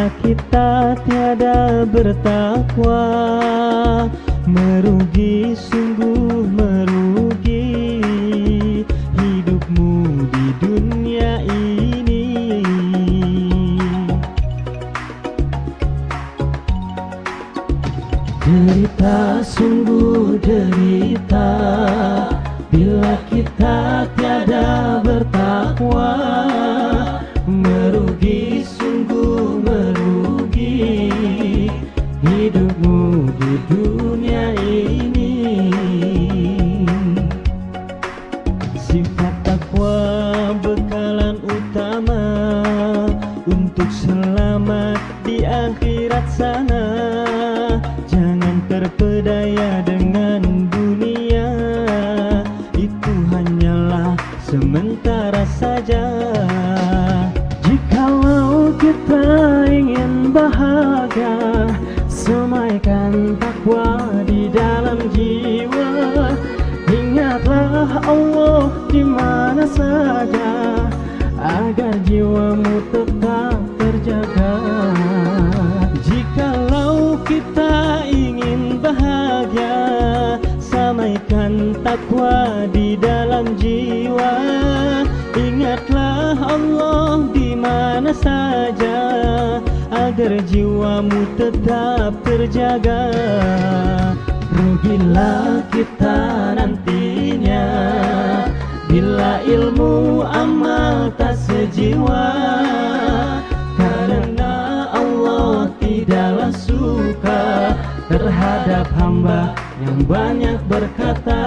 Bila kita tiada bertakwa, merugi, sungguh merugi hidupmu di dunia ini. Derita, sungguh derita, bila kita tiada bertakwa, merugi, sungguh merugi hidupmu di dunia ini. Sifat takwa bekalan utama untuk selamat di akhirat sana. Jangan terpedaya dengan dunia, itu hanyalah sementara saja. Jikalau kita ingin bahagia, semaikan takwa di dalam jiwa. Ingatlah Allah di mana saja, agar jiwamu tetap terjaga. Jikalau kita ingin bahagia, samaikan takwa di dalam jiwa. Ingatlah Allah di mana saja, agar jiwamu tetap terjaga. Rugilah kita nantinya bila ilmu amal tak sejiwa, karena Allah tidaklah suka terhadap hamba yang banyak berkata.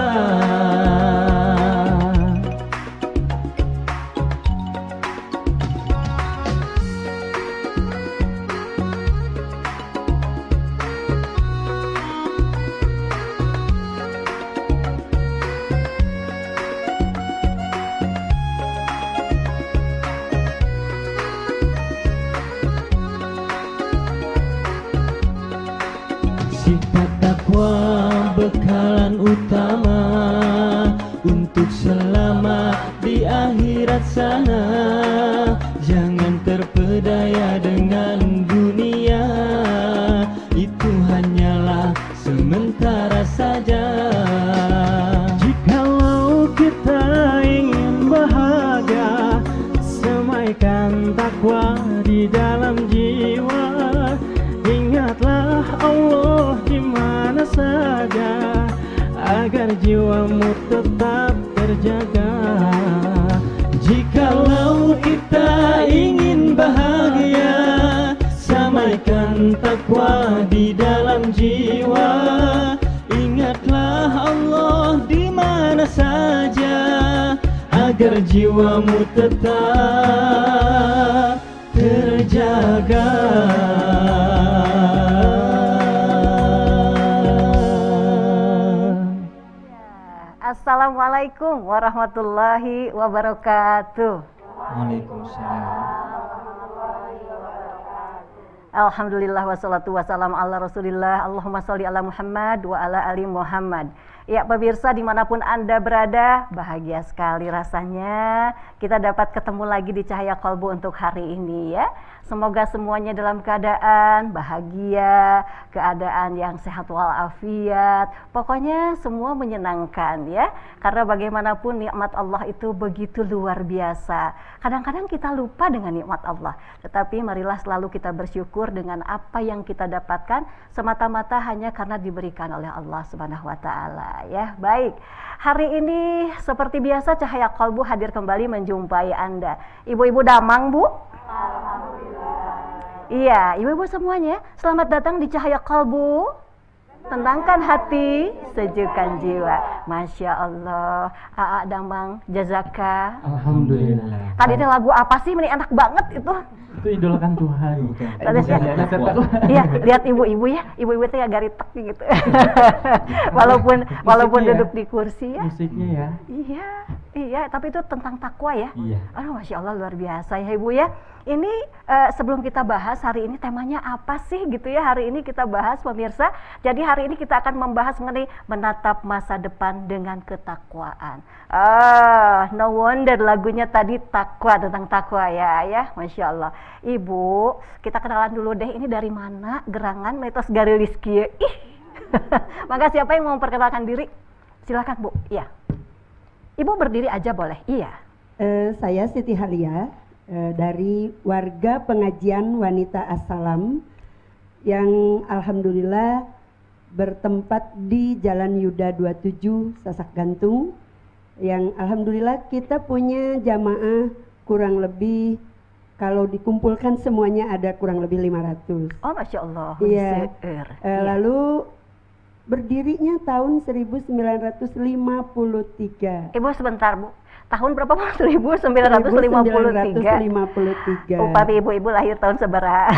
Sifat takwa bekalan utama untuk selamat di akhirat sana. Jangan terpedaya dengan dunia, itu hanyalah sementara saja. Jikalau kita ingin bahagia, semaikan takwa di dalam jiwa. Ingatlah Allah di mana saja, agar jiwamu tetap terjaga. Jikalau kita ingin bahagia, samaikan takwa di dalam jiwa. Ingatlah Allah di mana saja, agar jiwamu tetap terjaga. Assalamualaikum warahmatullahi wabarakatuh. Waalaikumsalam. Alhamdulillah wassalatu wassalamu ala rasulillah. Allahumma sholli ala Muhammad wa ala ali Muhammad. Ya pemirsa dimanapun Anda berada, bahagia sekali rasanya kita dapat ketemu lagi di Cahaya Kolbu untuk hari ini ya. Semoga semuanya dalam keadaan bahagia, keadaan yang sehat walafiat. Pokoknya semua menyenangkan ya. Karena bagaimanapun nikmat Allah itu begitu luar biasa. Kadang-kadang kita lupa dengan nikmat Allah. Tetapi marilah selalu kita bersyukur dengan apa yang kita dapatkan semata-mata hanya karena diberikan oleh Allah Subhanahu wa taala ya. Baik. Hari ini seperti biasa Cahaya Kolbu hadir kembali menjumpai Anda. Ibu-ibu damang, Bu? Iya, ibu-ibu semuanya, selamat datang di Cahaya Kolbu. Tenangkan hati, sejukkan jiwa. Masya Allah. Aa Damang, jazaka. Alhamdulillah. Tadi itu lagu apa sih? Ini enak banget itu. Itu idolakan Tuhan. Tadi iya, lihat ibu-ibu ya. Ibu-ibu itu agak ritek gitu. walaupun duduk di kursi ya. Musiknya ya. Iya, tapi itu tentang takwa ya. Iya. Aduh, Masya Allah luar biasa ya Ibu ya. ini sebelum kita bahas hari ini temanya apa sih gitu ya, hari ini kita bahas pemirsa. Jadi hari ini kita akan membahas mengenai menatap masa depan dengan ketakwaan. No wonder lagunya tadi takwa, tentang takwa ya, Masya Allah. Ibu, kita kenalan dulu deh, ini dari mana gerangan Mitos Garilis Kie? Ih, maka siapa yang mau memperkenalkan diri? Silakan Bu, iya. Ibu berdiri aja boleh, iya. Saya Siti Halia, dari warga pengajian Wanita Assalam yang alhamdulillah bertempat di Jalan Yuda 27 Sasak Gantung, yang alhamdulillah kita punya jamaah kurang lebih, kalau dikumpulkan semuanya ada kurang lebih 500. Oh Masya Allah. Iya. Iya. Lalu berdirinya tahun 1953. Ibu sebentar Bu, tahun berapa Bu? 1953. Upami ibu-ibu lahir tahun seberapa?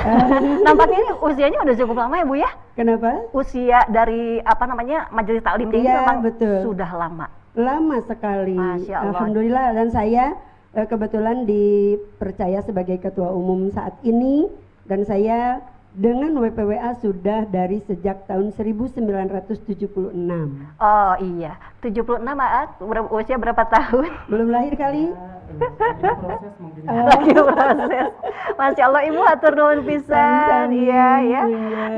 Nampaknya ini usianya udah cukup lama ya Bu ya? Kenapa? Usia dari apa namanya majelis taklim ini Iya, memang betul. sudah lama. Lama sekali. Masya Allah. Alhamdulillah, dan saya kebetulan dipercaya sebagai ketua umum saat ini, dan saya dengan WPWA sudah dari sejak tahun 1976. Oh iya, 76 Maat, usia berapa tahun? Belum lahir kali? Proses mungkin. Lagi proses. Masya Allah, Ibu atur nuhun pisan. Iya ya.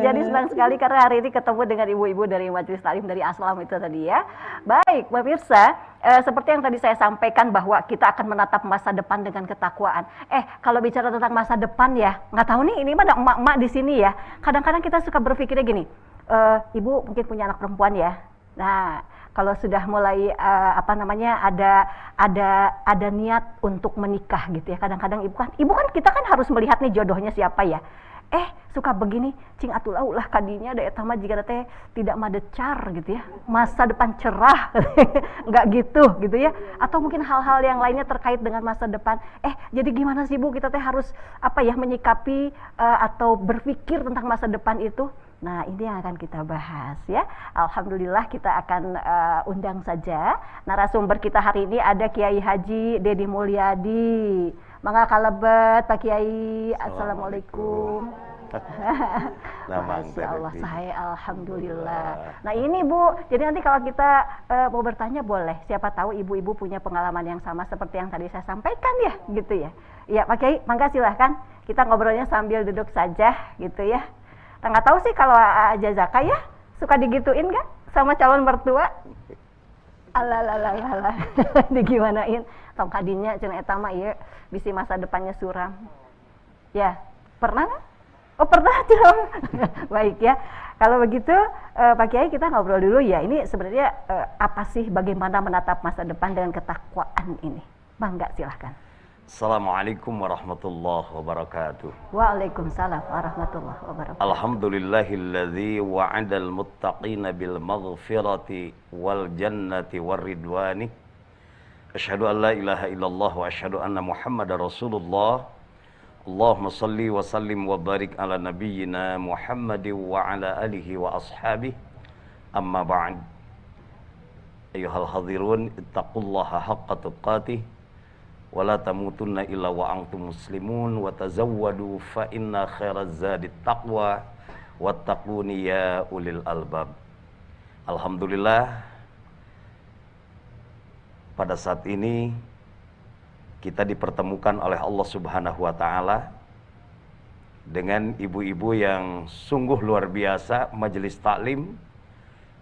Jadi senang sekali karena hari ini ketemu dengan ibu-ibu dari Majelis Taklim dari Aslam itu tadi ya. Baik, pemirsa, seperti yang tadi saya sampaikan bahwa kita akan menatap masa depan dengan ketakwaan. Kalau bicara tentang masa depan ya, nggak tahu nih, ini mah ada emak-emak di sini ya. Kadang-kadang kita suka berpikirnya gini, Ibu mungkin punya anak perempuan ya. Nah, kalau sudah mulai ada niat untuk menikah gitu ya. Kadang-kadang ibu kan kita kan harus melihat nih jodohnya siapa ya. Suka begini, cing atulah ulah kadinya da eta mah jika teh tidak madecar gitu ya. Masa depan cerah. Enggak gitu ya. Atau mungkin hal-hal yang lainnya terkait dengan masa depan. Jadi gimana sih Bu, kita teh harus menyikapi atau berpikir tentang masa depan itu? Nah, ini yang akan kita bahas ya. Alhamdulillah kita akan undang saja narasumber kita hari ini, ada Kiai Haji Dedi Mulyadi. Mangga kalebet Pak Kiai. Assalamualaikum. Masya Allah, saya alhamdulillah. Nah ini Bu, jadi nanti kalau kita mau bertanya boleh. Siapa tahu ibu-ibu punya pengalaman yang sama seperti yang tadi saya sampaikan ya, gitu ya. Iya Pak Kiai, mangga silahkan. Kita ngobrolnya sambil duduk saja, gitu ya. Nggak tahu sih kalau Jazaka ya, suka digituin nggak sama calon mertua? Alalalalah, digimanain? Tong kadinya cenah eta mah ieu bisi masa depannya suram. Ya, pernah nggak? Oh pernah dong. Baik ya. Kalau begitu Pak Kiai, kita ngobrol dulu ya. Ini sebenarnya apa sih, bagaimana menatap masa depan dengan ketakwaan ini? Mangga silahkan. Assalamualaikum warahmatullahi wabarakatuh. Waalaikumsalam warahmatullahi wabarakatuh. Alhamdulillahilladzi wa'adal muttaqina bil maghfirati wal jannati war ridwani. Asyhadu an la ilaha illallah wa asyhadu anna Muhammadar Rasulullah. Allahumma salli wa sallim wa barik ala nabiyyina Muhammadin wa ala alihi wa ashabihi. Amma ba'd. Ayyuhal hadirun, ittaqullaha haqqa tuqatih. Wala tamutunna illa wa antum muslimun wa tazawwadu fa inna khairaz zadi taqwa wattaquni ya ulil albab. Alhamdulillah, pada saat ini kita dipertemukan oleh Allah Subhanahu wa taala dengan ibu-ibu yang sungguh luar biasa, majelis taklim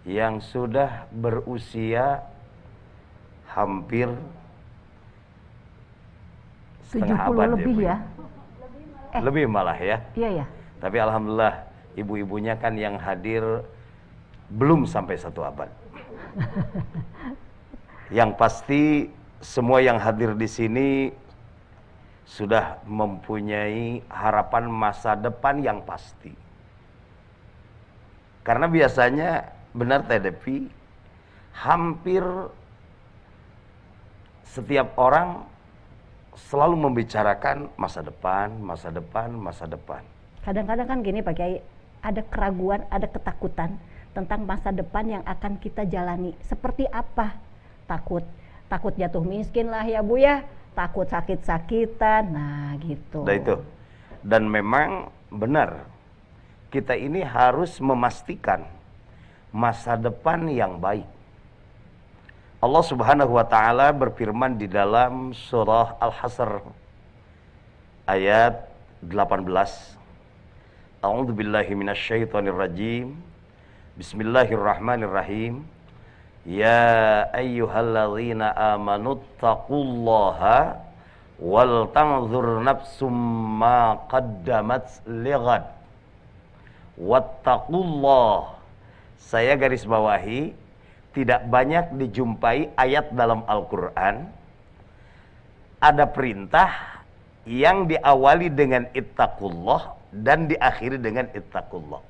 yang sudah berusia hampir 70 abad lebih ya. Lebih malah ya. Iya ya. Tapi alhamdulillah ibu-ibunya kan yang hadir belum sampai 1 abad. Yang pasti semua yang hadir di sini sudah mempunyai harapan masa depan yang pasti. Karena biasanya benar Teh Devi, hampir setiap orang selalu membicarakan masa depan, masa depan, masa depan. Kadang-kadang kan gini Pak Kiai, ada keraguan, ada ketakutan tentang masa depan yang akan kita jalani. Seperti apa? Takut jatuh miskin lah ya Bu ya. takut sakit-sakitan, nah gitu. Nah itu. Dan memang benar, kita ini harus memastikan masa depan yang baik. Allah Subhanahu wa taala berfirman di dalam surah Al-Hasr ayat 18. A'udzu billahi minasyaitonir rajim. Bismillahirrahmanirrahim. Ya ayyuhalladzina amanu taqullaha wal tanzur nafsum ma qaddamat lighad. Wattaqullah. Saya garis bawahi, tidak banyak dijumpai ayat dalam Al-Quran ada perintah yang diawali dengan ittaqullah dan diakhiri dengan ittaqullah.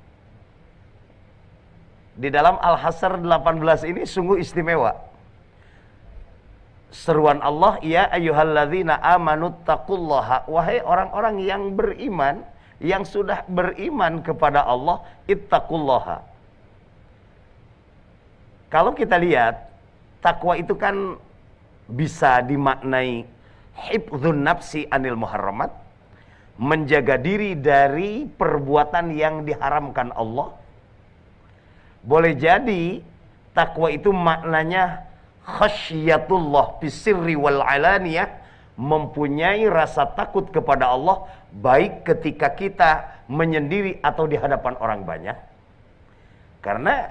Di dalam Al-Hasr 18 ini sungguh istimewa. Seruan Allah, ya ayyuhalladzina amanu taqullaha, wahai orang-orang yang beriman, yang sudah beriman kepada Allah, ittaqullaha. Kalau kita lihat, takwa itu kan bisa dimaknai hifdzun nafsi anil muharramat, menjaga diri dari perbuatan yang diharamkan Allah. Boleh jadi takwa itu maknanya khasyatullah bisirri wal alaniyah, mempunyai rasa takut kepada Allah baik ketika kita menyendiri atau di hadapan orang banyak. Karena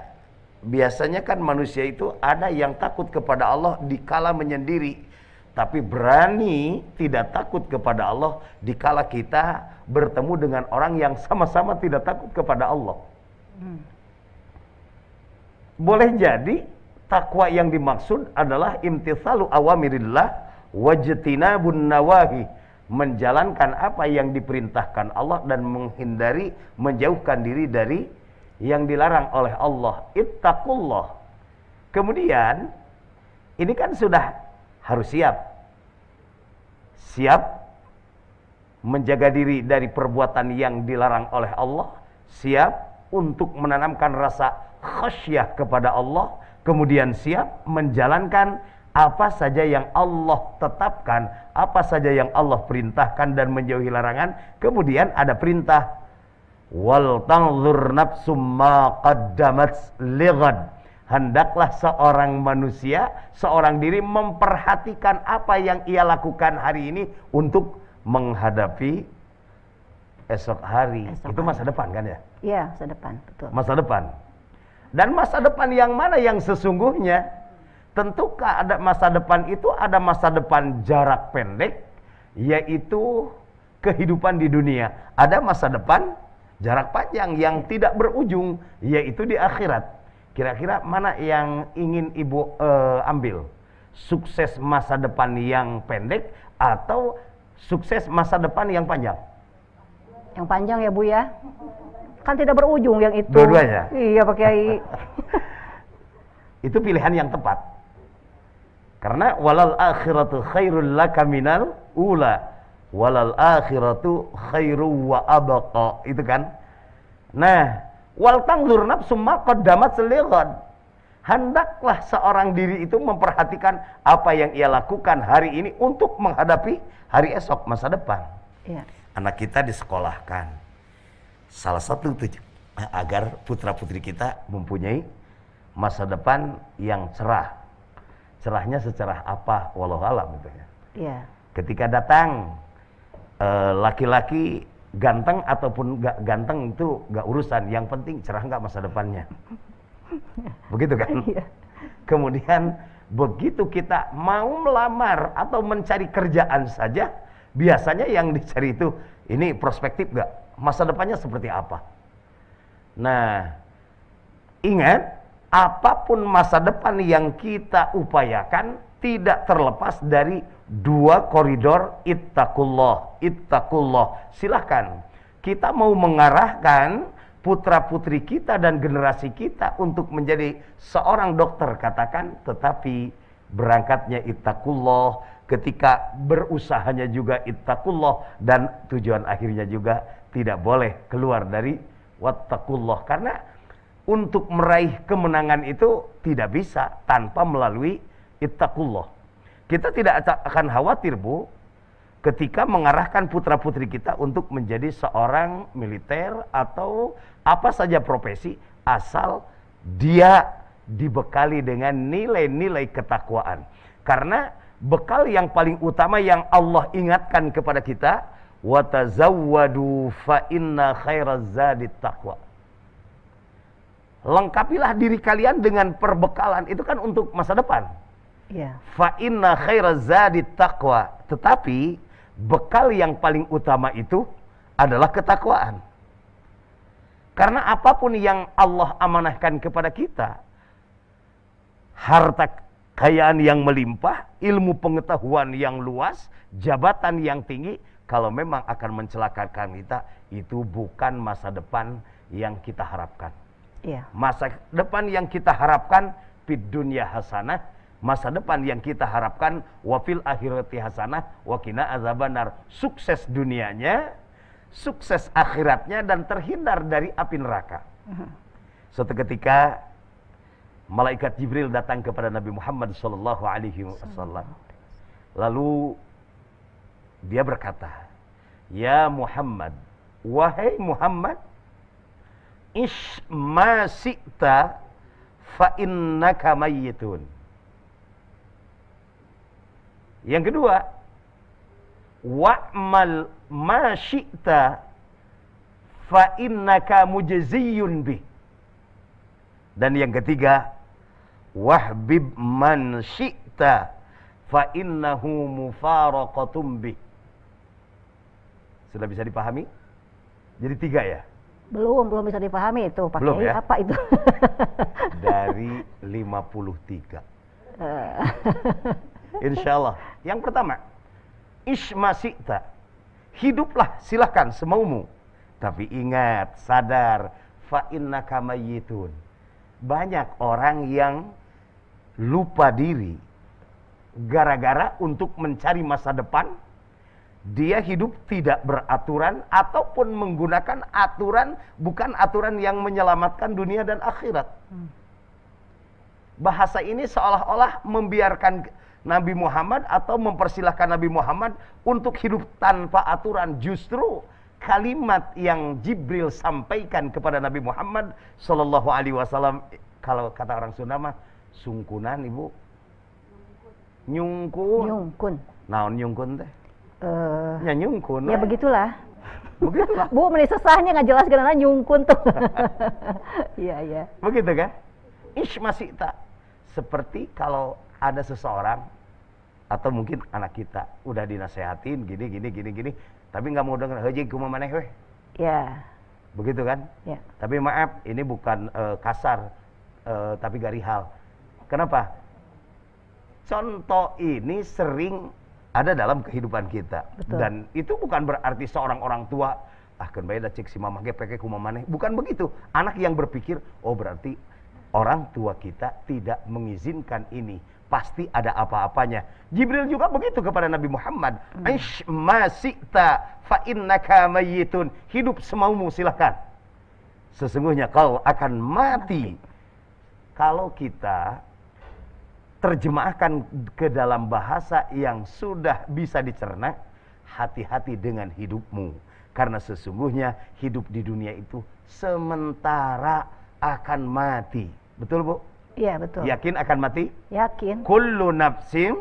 biasanya kan manusia itu ada yang takut kepada Allah dikala menyendiri, tapi berani tidak takut kepada Allah dikala kita bertemu dengan orang yang sama-sama tidak takut kepada Allah. Boleh jadi takwa yang dimaksud adalah imtitsalu awamirillah wajtinabun nawahi, menjalankan apa yang diperintahkan Allah dan menghindari, menjauhkan diri dari yang dilarang oleh Allah. Ittaqullah. Kemudian ini kan sudah harus siap menjaga diri dari perbuatan yang dilarang oleh Allah, siap untuk menanamkan rasa khasyah kepada Allah, kemudian siap menjalankan apa saja yang Allah tetapkan, apa saja yang Allah perintahkan dan menjauhi larangan. Kemudian ada perintah wal tanzur nafsum ma qaddamat lighad. Hendaklah seorang manusia, seorang diri memperhatikan apa yang ia lakukan hari ini untuk menghadapi esok hari. Itu masa depan kan ya? Iya, masa depan, betul. Masa depan. Dan masa depan yang mana yang sesungguhnya? Tentukah ada masa depan itu ada masa depan jarak pendek, yaitu kehidupan di dunia. Ada masa depan jarak panjang yang tidak berujung, yaitu di akhirat. Kira-kira mana yang ingin Ibu ambil? Sukses masa depan yang pendek atau sukses masa depan yang panjang? Yang panjang ya Bu ya. Kan tidak berujung yang itu. Dua-duanya? Iya Pak Kiai. Itu pilihan yang tepat. Karena walal akhiratu khairul laka minal ula. Walal akhiratu khairu wa abqa. Itu kan. Nah, wal tanzur nafsum ma qaddamat lighad. Hendaklah seorang diri itu memperhatikan apa yang ia lakukan hari ini untuk menghadapi hari esok, masa depan. Iya. Anak kita disekolahkan. Salah satu tujuan agar putra-putri kita mempunyai masa depan yang cerah. Cerahnya secerah apa? Wallahu alam gitu ya. Iya. Ketika datang laki-laki ganteng ataupun gak ganteng itu gak urusan, yang penting cerah gak masa depannya. Begitu kan? Iya. Kemudian begitu kita mau melamar atau mencari kerjaan saja, biasanya yang dicari itu ini prospektif gak? Masa depannya seperti apa? Nah, ingat, apapun masa depan yang kita upayakan tidak terlepas dari dua koridor ittaqullah, ittaqullah. Silahkan kita mau mengarahkan putra-putri kita dan generasi kita untuk menjadi seorang dokter katakan, tetapi berangkatnya ittaqullah, ketika berusahanya juga ittaqullah, dan tujuan akhirnya juga tidak boleh keluar dari wattaqullah. Karena untuk meraih kemenangan itu tidak bisa tanpa melalui ittaqullah. Kita tidak akan khawatir, Bu, ketika mengarahkan putra-putri kita untuk menjadi seorang militer atau apa saja profesi, asal dia dibekali dengan nilai-nilai ketakwaan. Karena bekal yang paling utama yang Allah ingatkan kepada kita, wa tazawwadu fa inna khairaz zadit taqwa. Lengkapilah diri kalian dengan perbekalan, itu kan untuk masa depan. Iya. Fa inna khairaz zadit taqwa. Tetapi bekal yang paling utama itu adalah ketakwaan. Karena apapun yang Allah amanahkan kepada kita, harta kekayaan yang melimpah, ilmu pengetahuan yang luas, jabatan yang tinggi, kalau memang akan mencelakakan kita, itu bukan masa depan yang kita harapkan. Iya. Masa depan yang kita harapkan fid dunya hasanah, masa depan yang kita harapkan wafil akhirati hasanah wa qina azabannar. Sukses dunianya, sukses akhiratnya, dan terhindar dari api neraka. Suatu ketika malaikat Jibril datang kepada Nabi Muhammad sallallahu alaihi wasallam. Lalu dia berkata, "Ya Muhammad, wahai Muhammad, ish ma syi'ta fa innaka mayyitun." Yang kedua, wa'mal ma syi'ta fa innaka mujziyun bih. Dan yang ketiga, wahbib man syi'ta fa innahu mufaraqatum bih. Sudah bisa dipahami? Jadi 3 ya? Belum bisa dipahami itu. Pak Belum Kiai, ya? apa itu? Dari 53. Insya Allah. Yang pertama, ismasita, hiduplah silahkan semaumu. Tapi ingat, sadar, fa innaka mayyitun. Banyak orang yang lupa diri gara-gara untuk mencari masa depan. Dia hidup tidak beraturan ataupun menggunakan aturan bukan aturan yang menyelamatkan dunia dan akhirat. Bahasa ini seolah-olah membiarkan Nabi Muhammad atau mempersilahkan Nabi Muhammad untuk hidup tanpa aturan. Justru kalimat yang Jibril sampaikan kepada Nabi Muhammad Sallallahu Alaihi Wasallam, kalau kata orang Sunda mah sungkunan, Ibu. Nyungkun. Naon nyungkun teh? Ya nyungkun. Ya begitulah. Begitulah. Bu, meni sesahnya nggak jelas karena nyungkun tuh. Iya. Begitu kan? Ismasita. Seperti kalau ada seseorang atau mungkin anak kita udah dinasehatin gini, tapi nggak mau dengar, heuji kumaha maneh weh. Ya. Begitu kan? Ya. Tapi maaf, ini bukan kasar, tapi garihal. Kenapa? Contoh ini sering ada dalam kehidupan kita. Betul. Dan itu bukan berarti seorang orang tua, kan bae da cek si mamah ge peke kumaha maneh. Bukan begitu. Anak yang berpikir, oh berarti orang tua kita tidak mengizinkan ini. Pasti ada apa-apanya. Jibril juga begitu kepada Nabi Muhammad. Aish ma syi'ta fa innaka mayyitun. Hidup semaumu, silakan. Sesungguhnya kau akan mati. Kalau kita terjemahkan ke dalam bahasa yang sudah bisa dicerna, hati-hati dengan hidupmu. Karena sesungguhnya hidup di dunia itu sementara akan mati. Betul, Bu? Iya, betul. Yakin akan mati? Yakin. Kullu nafsin,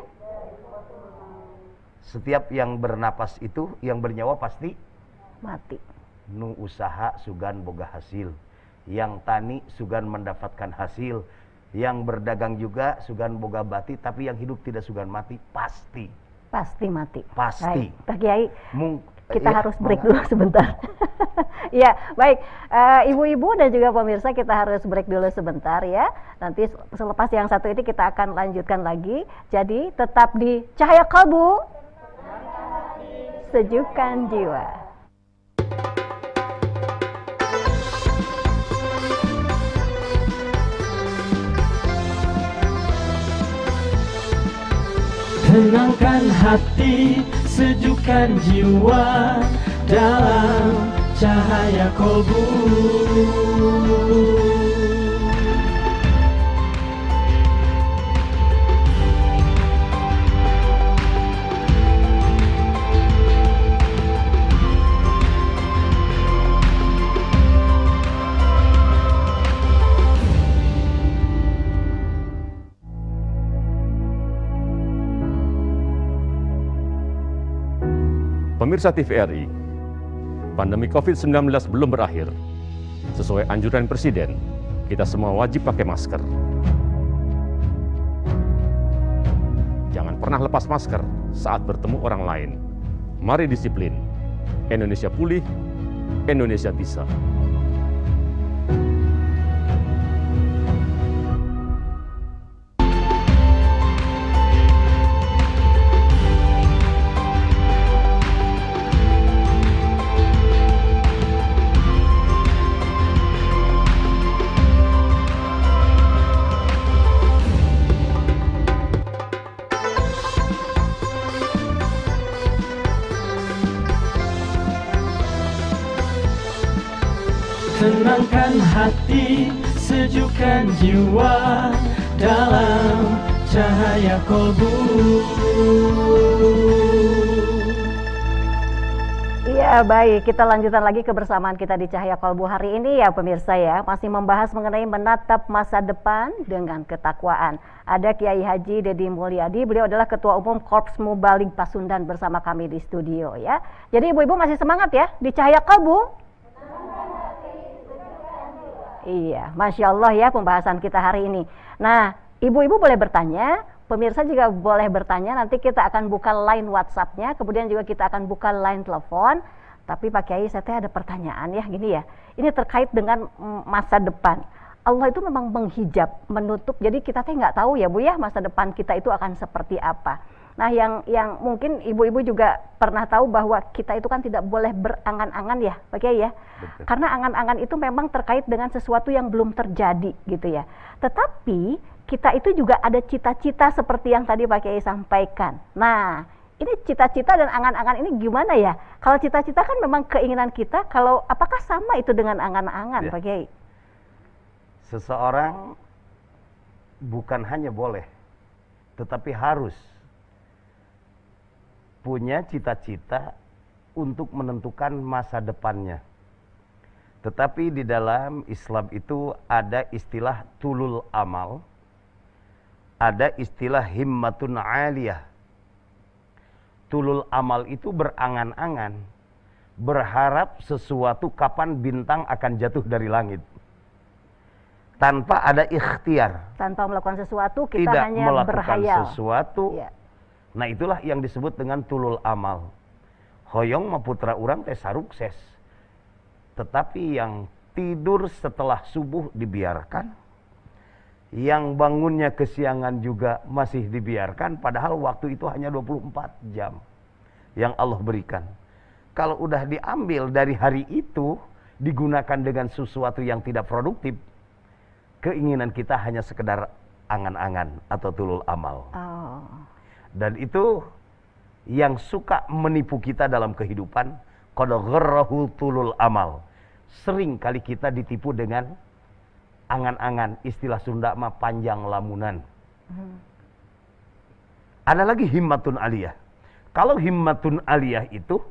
setiap yang bernapas itu, yang bernyawa pasti Mati. nu usaha sugan boga hasil. Yang tani sugan mendapatkan hasil. Yang berdagang juga sugan boga bati, tapi yang hidup tidak sugan mati, pasti. Pasti mati. Pasti. Baik, Pak Kiai, kita ya, harus break dulu sebentar. Iya, baik. Ibu-ibu dan juga pemirsa, kita harus break dulu sebentar ya. Nanti selepas yang satu ini kita akan lanjutkan lagi. Jadi tetap di Cahaya Kalbu, Sejukkan Jiwa. Tenangkan hati, sejukkan jiwa dalam cahaya kolbu. Pemirsa TVRI, pandemi COVID-19 belum berakhir. Sesuai anjuran Presiden, kita semua wajib pakai masker. Jangan pernah lepas masker saat bertemu orang lain. Mari disiplin. Indonesia pulih, Indonesia bisa. Tenangkan hati, sejukkan jiwa dalam cahaya kolbu. Iya baik, kita lanjutkan lagi kebersamaan kita di Cahaya Kolbu hari ini ya pemirsa ya. Masih membahas mengenai menatap masa depan dengan ketakwaan. Ada Kiai Haji Dedi Mulyadi, beliau adalah Ketua Umum Korps Mubalik Pasundan bersama kami di studio ya. Jadi ibu-ibu masih semangat ya di Cahaya Kolbu? Iya, Masya Allah ya pembahasan kita hari ini. Nah, ibu-ibu boleh bertanya, pemirsa juga boleh bertanya, nanti kita akan buka line WhatsApp-nya, kemudian juga kita akan buka line telepon. Tapi Pak Kiai, saya ada pertanyaan ya, gini ya, ini terkait dengan masa depan. Allah itu memang menghijab, menutup, jadi kita nggak tahu ya Bu ya, masa depan kita itu akan seperti apa. Nah yang mungkin ibu-ibu juga pernah tahu bahwa kita itu kan tidak boleh berangan-angan ya Pak Kiai ya. Betul. Karena angan-angan itu memang terkait dengan sesuatu yang belum terjadi gitu ya. Tetapi kita itu juga ada cita-cita seperti yang tadi Pak Kiai sampaikan. Nah ini cita-cita dan angan-angan ini gimana ya? Kalau cita-cita kan memang keinginan kita, kalau apakah sama itu dengan angan-angan ya. Pak Kiai? Seseorang bukan hanya boleh, tetapi harus punya cita-cita untuk menentukan masa depannya. Tetapi di dalam Islam itu ada istilah tulul amal, ada istilah himmatun aliyah. Tulul amal itu berangan-angan, berharap sesuatu kapan bintang akan jatuh dari langit. Tanpa ada ikhtiar. Tanpa melakukan sesuatu, kita tidak hanya melakukan berhayal. Sesuatu. Ya. Nah itulah yang disebut dengan tulul amal. Hoyong ma putra urang teh sarukses. Tetapi yang tidur setelah subuh dibiarkan, yang bangunnya kesiangan juga masih dibiarkan, padahal waktu itu hanya 24 jam yang Allah berikan. Kalau udah diambil dari hari itu, digunakan dengan sesuatu yang tidak produktif, keinginan kita hanya sekedar angan-angan atau tulul amal. Oh. Dan itu yang suka menipu kita dalam kehidupan, qad gharrahu tulul amal. Sering kali kita ditipu dengan angan-angan, istilah Sunda mah panjang lamunan. Ada lagi himmatun aliyah. Kalau himmatun aliyah itu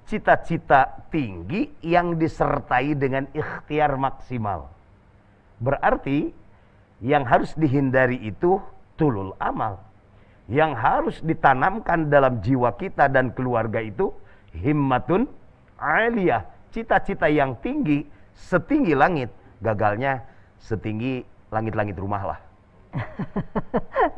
cita-cita tinggi yang disertai dengan ikhtiar maksimal. Berarti yang harus dihindari itu tulul amal. Yang harus ditanamkan dalam jiwa kita dan keluarga itu himmatun aliyah, cita-cita yang tinggi, setinggi langit, gagalnya setinggi langit-langit rumah lah.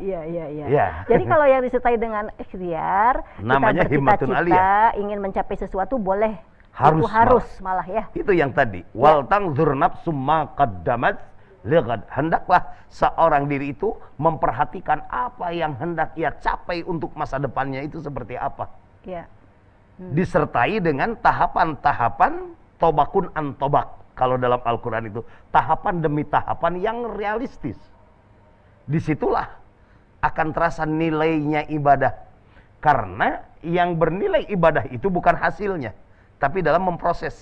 Iya. Jadi kalau yang disertai dengan ikhtiar, namanya kita himmatun aliyah. ingin mencapai sesuatu boleh, harus malah ya. Itu yang tadi. Wal tangzur nafsum ma qaddamat lighad. Hendaklah seorang diri itu memperhatikan apa yang hendak ia capai untuk masa depannya itu seperti apa. Ya. Disertai dengan tahapan-tahapan tobakun an tobak. Kalau dalam Al-Quran itu tahapan demi tahapan yang realistis. Disitulah akan terasa nilainya ibadah. Karena yang bernilai ibadah itu bukan hasilnya, tapi dalam memproses.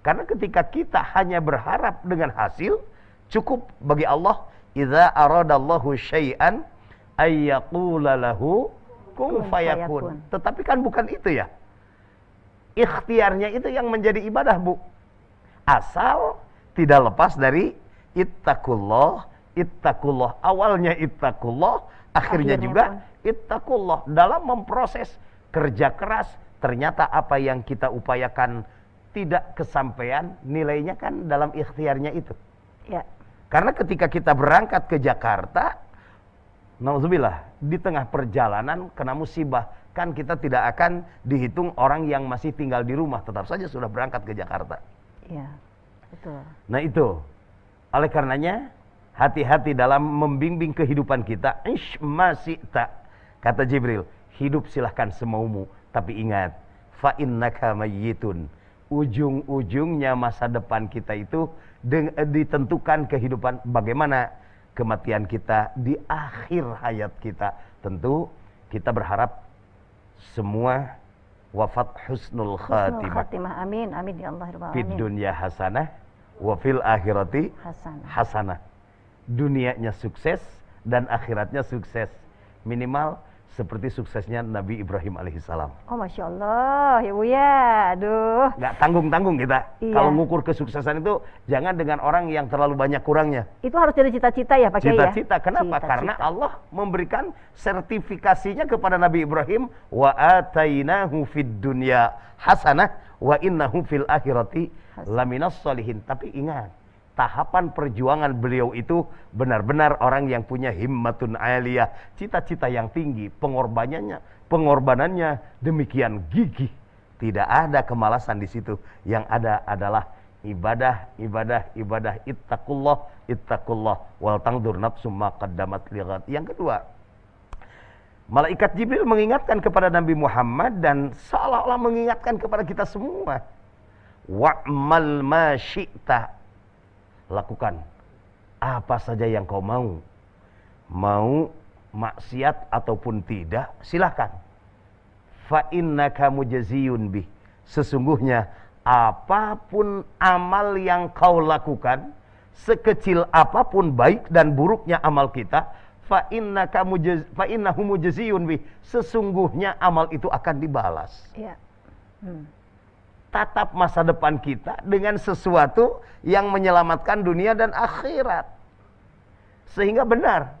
Karena ketika kita hanya berharap dengan hasil, cukup bagi Allah, idza aradallahu syai'an ayyaqula lahu kun fayakun. Tetapi kan bukan itu ya. Ikhtiarnya itu yang menjadi ibadah, Bu. Asal tidak lepas dari ittaqullah, ittaqullah. Awalnya ittaqullah, akhirnya juga ittaqullah dalam memproses kerja keras, ternyata apa yang kita upayakan tidak kesampaian, nilainya kan dalam ikhtiarnya itu. Ya. Karena ketika kita berangkat ke Jakarta, nauzubillah, di tengah perjalanan kena musibah, kan kita tidak akan dihitung orang yang masih tinggal di rumah, tetap saja sudah berangkat ke Jakarta. Iya, betul. Nah itu, oleh karenanya hati-hati dalam membimbing kehidupan kita. Ish masih tak, kata Jibril, hidup silahkan semaumu, tapi ingat, fa innaka mayyitun. Ujung-ujungnya masa depan kita itu ditentukan kehidupan, bagaimana kematian kita di akhir hayat kita. Tentu kita berharap semua wafat husnul Husnul khatimah. khatimah. Amin, amin ya Allah. Fid Amin. dunya hasanah wa fil akhirati Hasanah. hasanah. Dunianya sukses dan akhiratnya sukses. Minimal seperti suksesnya Nabi Ibrahim alaihissalam. Oh Masya Allah, ya Bu ya. Aduh. Nggak tanggung-tanggung kita. Iya. Kalau ngukur kesuksesan itu jangan dengan orang yang terlalu banyak kurangnya. Itu harus jadi cita-cita ya Pak Kiai ya? Cita-cita. Kenapa? Cita-cita. Karena Allah memberikan sertifikasinya kepada Nabi Ibrahim, wa atainahu fid dunya hasanah wa innahu fil akhirati laminas sholihin. Tapi ingat, tahapan perjuangan beliau itu benar-benar orang yang punya himmatun aliyah, cita-cita yang tinggi, pengorbanannya demikian gigih. Tidak ada kemalasan di situ. Yang ada adalah ibadah, ittaqullah wal tangdur nafsum ma qaddamat lighat. Yang kedua, malaikat Jibril mengingatkan kepada Nabi Muhammad dan seolah-olah mengingatkan kepada kita semua. Wa'mal ma syi'ta. Lakukan apa saja yang kau mau. Mau maksiat ataupun tidak, silahkan. Fa innaka mujaziyun bih. Sesungguhnya apapun amal yang kau lakukan, sekecil apapun baik dan buruknya amal kita, fa innahu mujaziyun bih. Sesungguhnya amal itu akan dibalas. Iya. Tatap masa depan kita dengan sesuatu yang menyelamatkan dunia dan akhirat. Sehingga benar,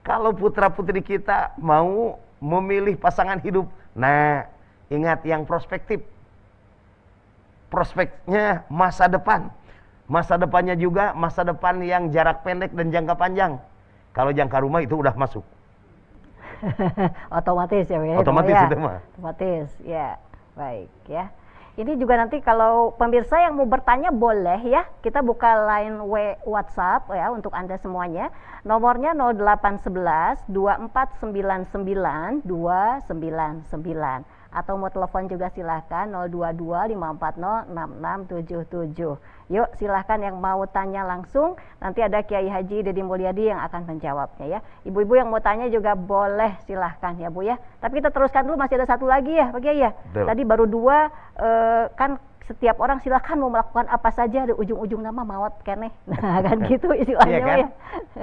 kalau putra-putri kita mau memilih pasangan hidup, nah ingat yang prospektif. Prospeknya masa depan. Masa depannya juga masa depan yang jarak pendek dan jangka panjang. Kalau jangka rumah itu udah masuk. Otomatis ya, Bu. Otomatis ya. itu mah. Otomatis, ya. Baik ya. Ini juga nanti kalau pemirsa yang mau bertanya boleh ya, kita buka line WhatsApp ya untuk Anda semuanya. Nomornya 0811 2499 299. Atau mau telepon juga silahkan 022 540 6677. Yuk silahkan yang mau tanya langsung, nanti ada Kiai Haji Deddy Mulyadi yang akan menjawabnya ya. Ibu-ibu yang mau tanya juga boleh silahkan ya Bu ya. Tapi kita teruskan dulu, masih ada satu lagi ya Pak Kiai ya. Betul. Tadi baru dua, kan setiap orang silahkan mau melakukan apa saja, di ujung-ujung nama mawat keneh. Nah kan gitu istilahnya Iya kan? ya.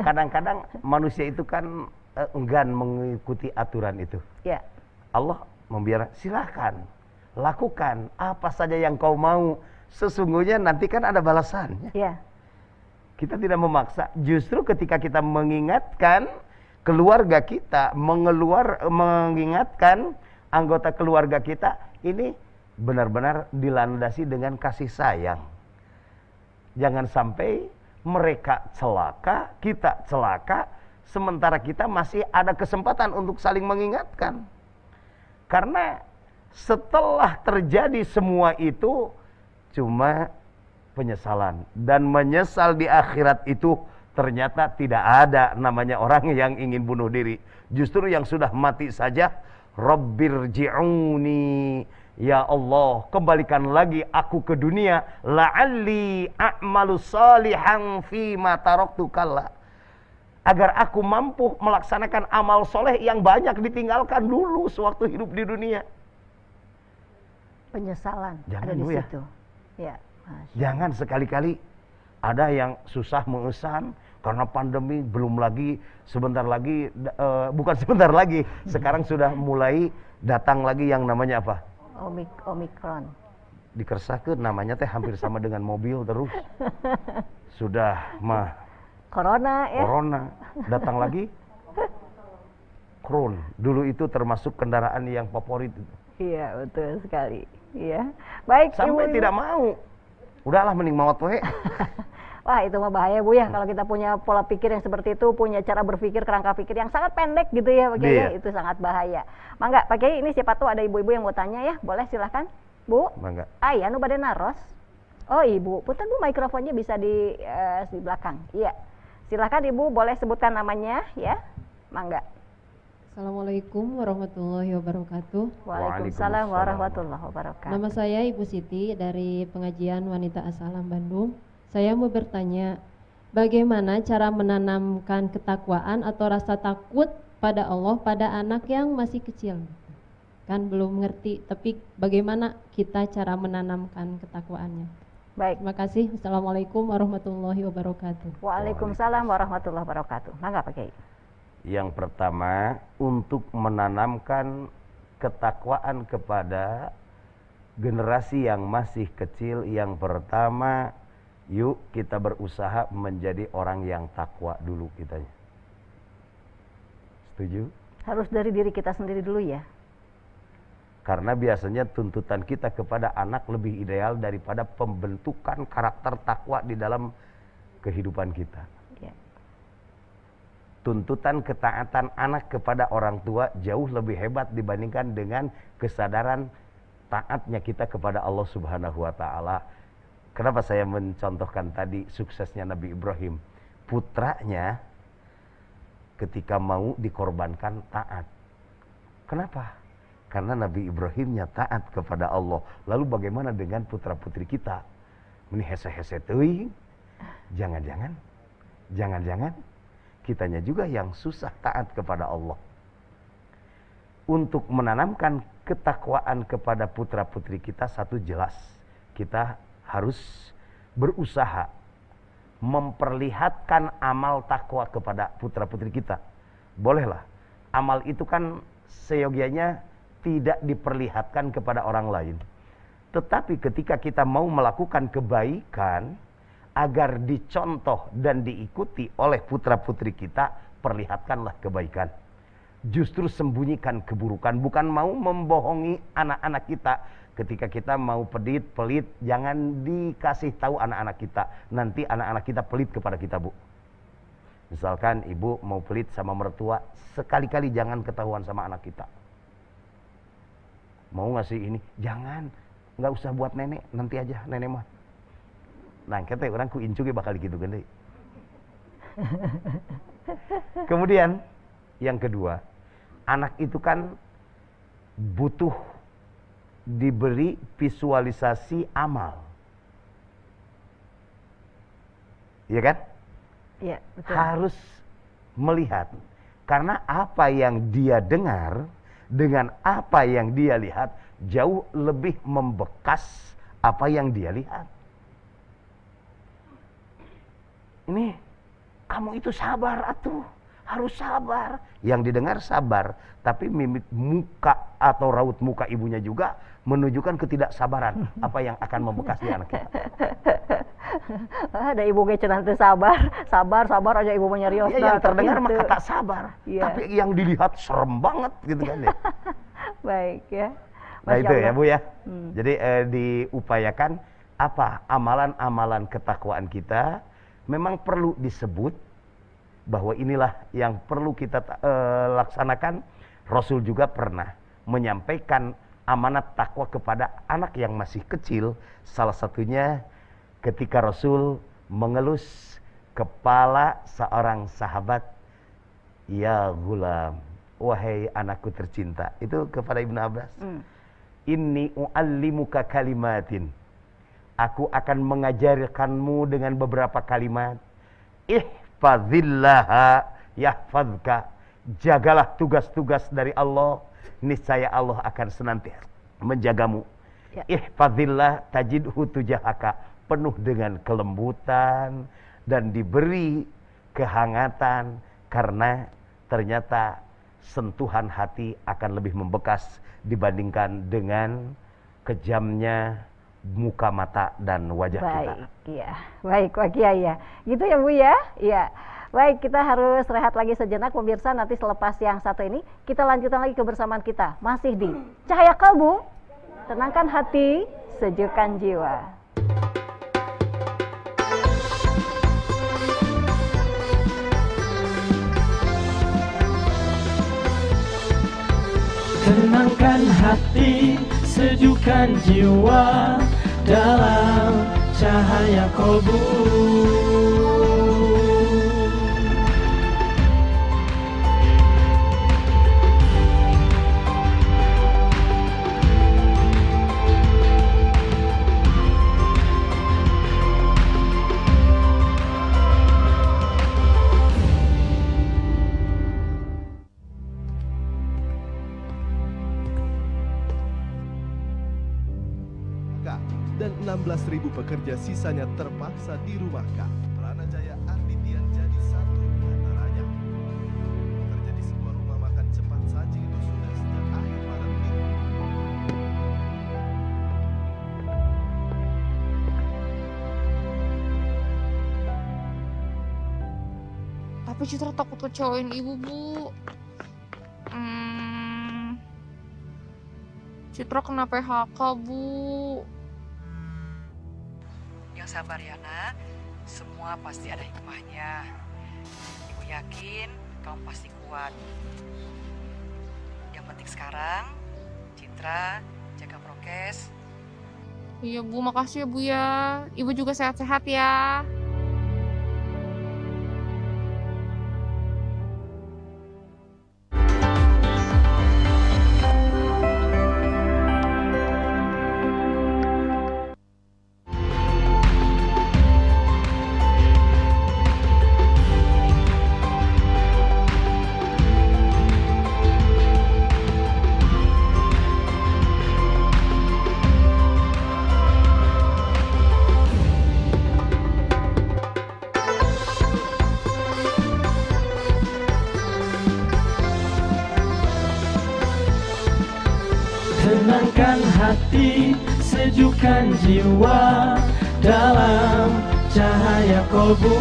Kadang-kadang manusia itu kan enggan mengikuti aturan itu. Ya. Allah membiarkan, silahkan lakukan apa saja yang kau mau, sesungguhnya nanti kan ada balasannya. Ya. Kita tidak memaksa, justru ketika kita mengingatkan keluarga kita, mengingatkan anggota keluarga kita, ini benar-benar dilandasi dengan kasih sayang. Jangan sampai mereka celaka, kita celaka, sementara kita masih ada kesempatan untuk saling mengingatkan. Karena setelah terjadi semua itu cuma penyesalan, dan menyesal di akhirat itu ternyata tidak ada namanya orang yang ingin bunuh diri. Justru yang sudah mati saja, Rabbirji'uni, ya Allah, kembalikan lagi aku ke dunia, la'alli a'malu salihan fima taraktu kalla, agar aku mampu melaksanakan amal soleh yang banyak ditinggalkan dulu sewaktu hidup di dunia. Penyesalan Jangan ada di Bu ya. situ. Ya. Masya. Jangan sekali-kali ada yang susah mengesan karena pandemi, belum lagi sebentar lagi, bukan sebentar lagi, sekarang sudah mulai datang lagi yang namanya apa? Omikron. Dikersahkeun namanya teh hampir sama dengan mobil terus. Sudah mah Corona ya. corona, datang lagi Crohn. Dulu itu termasuk kendaraan yang favorit. Iya, betul sekali. Iya. Baik, Sampai Ibu-ibu. tidak mau. Udahlah mending maut we. Wah, itu mah bahaya Bu ya, kalau kita punya pola pikir yang seperti itu, punya cara berpikir, kerangka pikir yang sangat pendek gitu ya Pak Kiai, Iya. itu sangat bahaya. Mangga Pak Kiai, ini siapa tahu ada ibu-ibu yang mau tanya ya, boleh silahkan Bu. Mangga. Aya nu bade naros. Oh Ibu, putar Bu mikrofonnya bisa di belakang. Iya. Silahkan Ibu, boleh sebutkan namanya ya. Mangga. Assalamualaikum warahmatullahi wabarakatuh. Waalaikumsalam warahmatullahi wabarakatuh. Nama saya Ibu Siti dari Pengajian Wanita Asalam Bandung. Saya mau bertanya, bagaimana cara menanamkan ketakwaan atau rasa takut pada Allah pada anak yang masih kecil? Kan belum ngerti, tapi bagaimana kita cara menanamkan ketakwaannya? Baik. Terima kasih. Assalamualaikum warahmatullahi wabarakatuh. Waalaikumsalam warahmatullahi wabarakatuh. Mangga Pak Kiai. Yang pertama, untuk menanamkan ketakwaan kepada generasi yang masih kecil, yang pertama, yuk kita berusaha menjadi orang yang takwa dulu kitanya. Setuju? Harus dari diri kita sendiri dulu ya. Karena biasanya tuntutan kita kepada anak lebih ideal daripada pembentukan karakter takwa di dalam kehidupan kita. Ya. Tuntutan ketaatan anak kepada orang tua jauh lebih hebat dibandingkan dengan kesadaran taatnya kita kepada Allah Subhanahu wa taala. Kenapa saya mencontohkan tadi suksesnya Nabi Ibrahim? Putranya ketika mau dikorbankan taat. Kenapa? Karena Nabi Ibrahimnya taat kepada Allah. Lalu bagaimana dengan putra-putri kita? Ini hese-hese teuing. Jangan-jangan kitanya juga yang susah taat kepada Allah. Untuk menanamkan ketakwaan kepada putra-putri kita, satu jelas, kita harus berusaha memperlihatkan amal takwa kepada putra-putri kita. Bolehlah, amal itu kan seyogianya tidak diperlihatkan kepada orang lain. Tetapi ketika kita mau melakukan kebaikan, agar dicontoh dan diikuti oleh putra-putri kita, perlihatkanlah kebaikan. Justru sembunyikan keburukan, bukan mau membohongi anak-anak kita. Ketika kita mau pelit, jangan dikasih tahu anak-anak kita. Nanti anak-anak kita pelit kepada kita, Bu. Misalkan ibu mau pelit sama mertua, sekali-kali jangan ketahuan sama anak kita. Mau ngasih ini, jangan, nggak usah buat nenek, nanti aja nenek mah. Nah, kata orang ku incuge bakal gitu gede. Kemudian yang kedua, anak itu kan butuh diberi visualisasi amal. Iya kan? Iya, betul. Harus melihat. Karena apa yang dia dengar dengan apa yang dia lihat jauh lebih membekas apa yang dia lihat. Ini kamu itu sabar atuh, harus sabar. Yang didengar sabar, tapi mimik muka atau raut muka ibunya juga menunjukkan ketidaksabaran apa yang akan membekas di anak kita. Ada ibu ge cenah teu sabar aja ibu mah nyarios. Ya, yang terdengar mah kata sabar, Iya. tapi yang dilihat serem banget gitu kan ya. Baik ya. Nah Masya itu ya Allah. Bu ya. Hmm. Jadi diupayakan apa amalan-amalan ketakwaan kita memang perlu disebut bahwa inilah yang perlu kita laksanakan. Rasul juga pernah menyampaikan amanat takwa kepada anak yang masih kecil. Salah satunya ketika Rasul mengelus kepala seorang sahabat, ya gulam, wahai anakku tercinta. Itu kepada Ibnu Abbas. Inni u'allimuka kalimatin. Aku akan mengajarkanmu dengan beberapa kalimat. Ihfazillaha yahfazka. Jagalah tugas-tugas dari Allah, niscaya Allah akan senantiasa menjagamu. Ya. Ihfazillah tajidhu tujahaka. Penuh dengan kelembutan dan diberi kehangatan, karena ternyata sentuhan hati akan lebih membekas dibandingkan dengan kejamnya muka, mata, dan wajah kita. Baik, iya. Baik, Pak Kiai ya. Gitu ya Bu ya? Iya. Baik, kita harus rehat lagi sejenak pemirsa. Nanti selepas yang satu ini, kita lanjutkan lagi kebersamaan kita. Masih di Cahaya Kalbu, tenangkan hati, sejukkan jiwa. Tenangkan hati, sejukkan jiwa dalam cahaya kolbu. Dan 16.000 pekerja sisanya terpaksa dirumahkan. Pranajaya Ardidian jadi satu di antaranya. Bekerja di sebuah rumah makan cepat saji itu sudah sejak akhir Maret ini. Tapi Citra takut kecewain ibu, Bu. Citra kena PHK, Bu. Yang sabar ya nak, semua pasti ada hikmahnya. Ibu yakin kamu pasti kuat. Yang penting sekarang, Citra jaga prokes. Iya Bu, makasih ya Bu ya. Ibu juga sehat-sehat ya. Tenangkan hati, sejukkan jiwa dalam cahaya kolbu.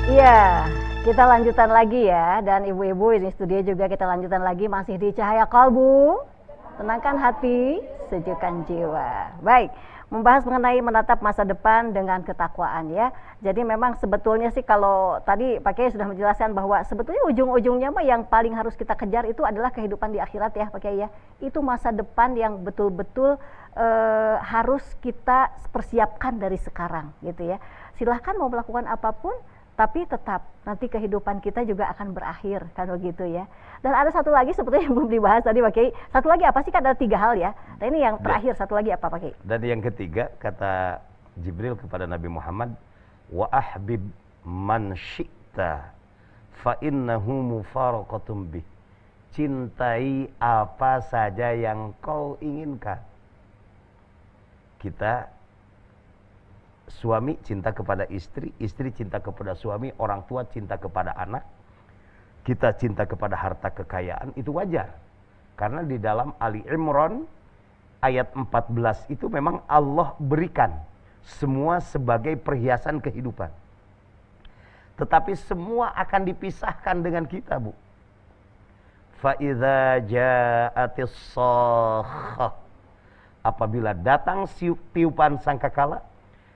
Iya, kita lanjutkan lagi ya. Dan ibu-ibu ini studio juga kita lanjutkan lagi. Masih di Cahaya Kalbu, tenangkan hati, sejukkan jiwa. Baik, membahas mengenai menatap masa depan dengan ketakwaan ya. Jadi memang sebetulnya sih kalau tadi Pak Kiai sudah menjelaskan bahwa sebetulnya ujung-ujungnya mah yang paling harus kita kejar itu adalah kehidupan di akhirat ya Pak Kiai ya. Itu masa depan yang betul-betul harus kita persiapkan dari sekarang gitu ya. Silahkan mau melakukan apapun, tapi tetap nanti kehidupan kita juga akan berakhir kan begitu ya. Dan ada satu lagi sebetulnya yang belum dibahas tadi Pak Kiai. Satu lagi apa sih, kan ada 3 hal ya. Nah ini yang terakhir, satu lagi apa Pak Kiai? Dan yang ketiga, kata Jibril kepada Nabi Muhammad, wa ahbib man syi'ta fa innahu mufaraqatum bih. Cintai apa saja yang kau inginkan. Kita suami cinta kepada istri, istri cinta kepada suami, orang tua cinta kepada anak, kita cinta kepada harta kekayaan, itu wajar. Karena di dalam Ali Imran ayat 14 itu memang Allah berikan semua sebagai perhiasan kehidupan. Tetapi semua akan dipisahkan dengan kita, Bu. Fa idza ja'atis sakhah, apabila datang tiupan sangkakala,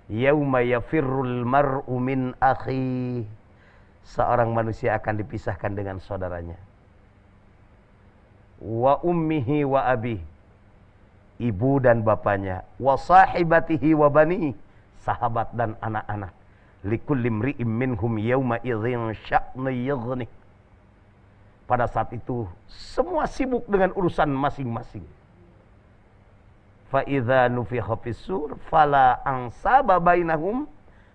yauma yafirrul mar'u min akhi, seorang manusia akan dipisahkan dengan saudaranya. Wa ummihi wa abih, ibu dan bapaknya. Wa sahibatihi wa bani, sahabat dan anak-anak. Likulli imri'im minhum yauma idzin sya'nu yughni. Pada saat itu semua sibuk dengan urusan masing-masing. Fa idza nufikha fis-sur fala ansaba bainahum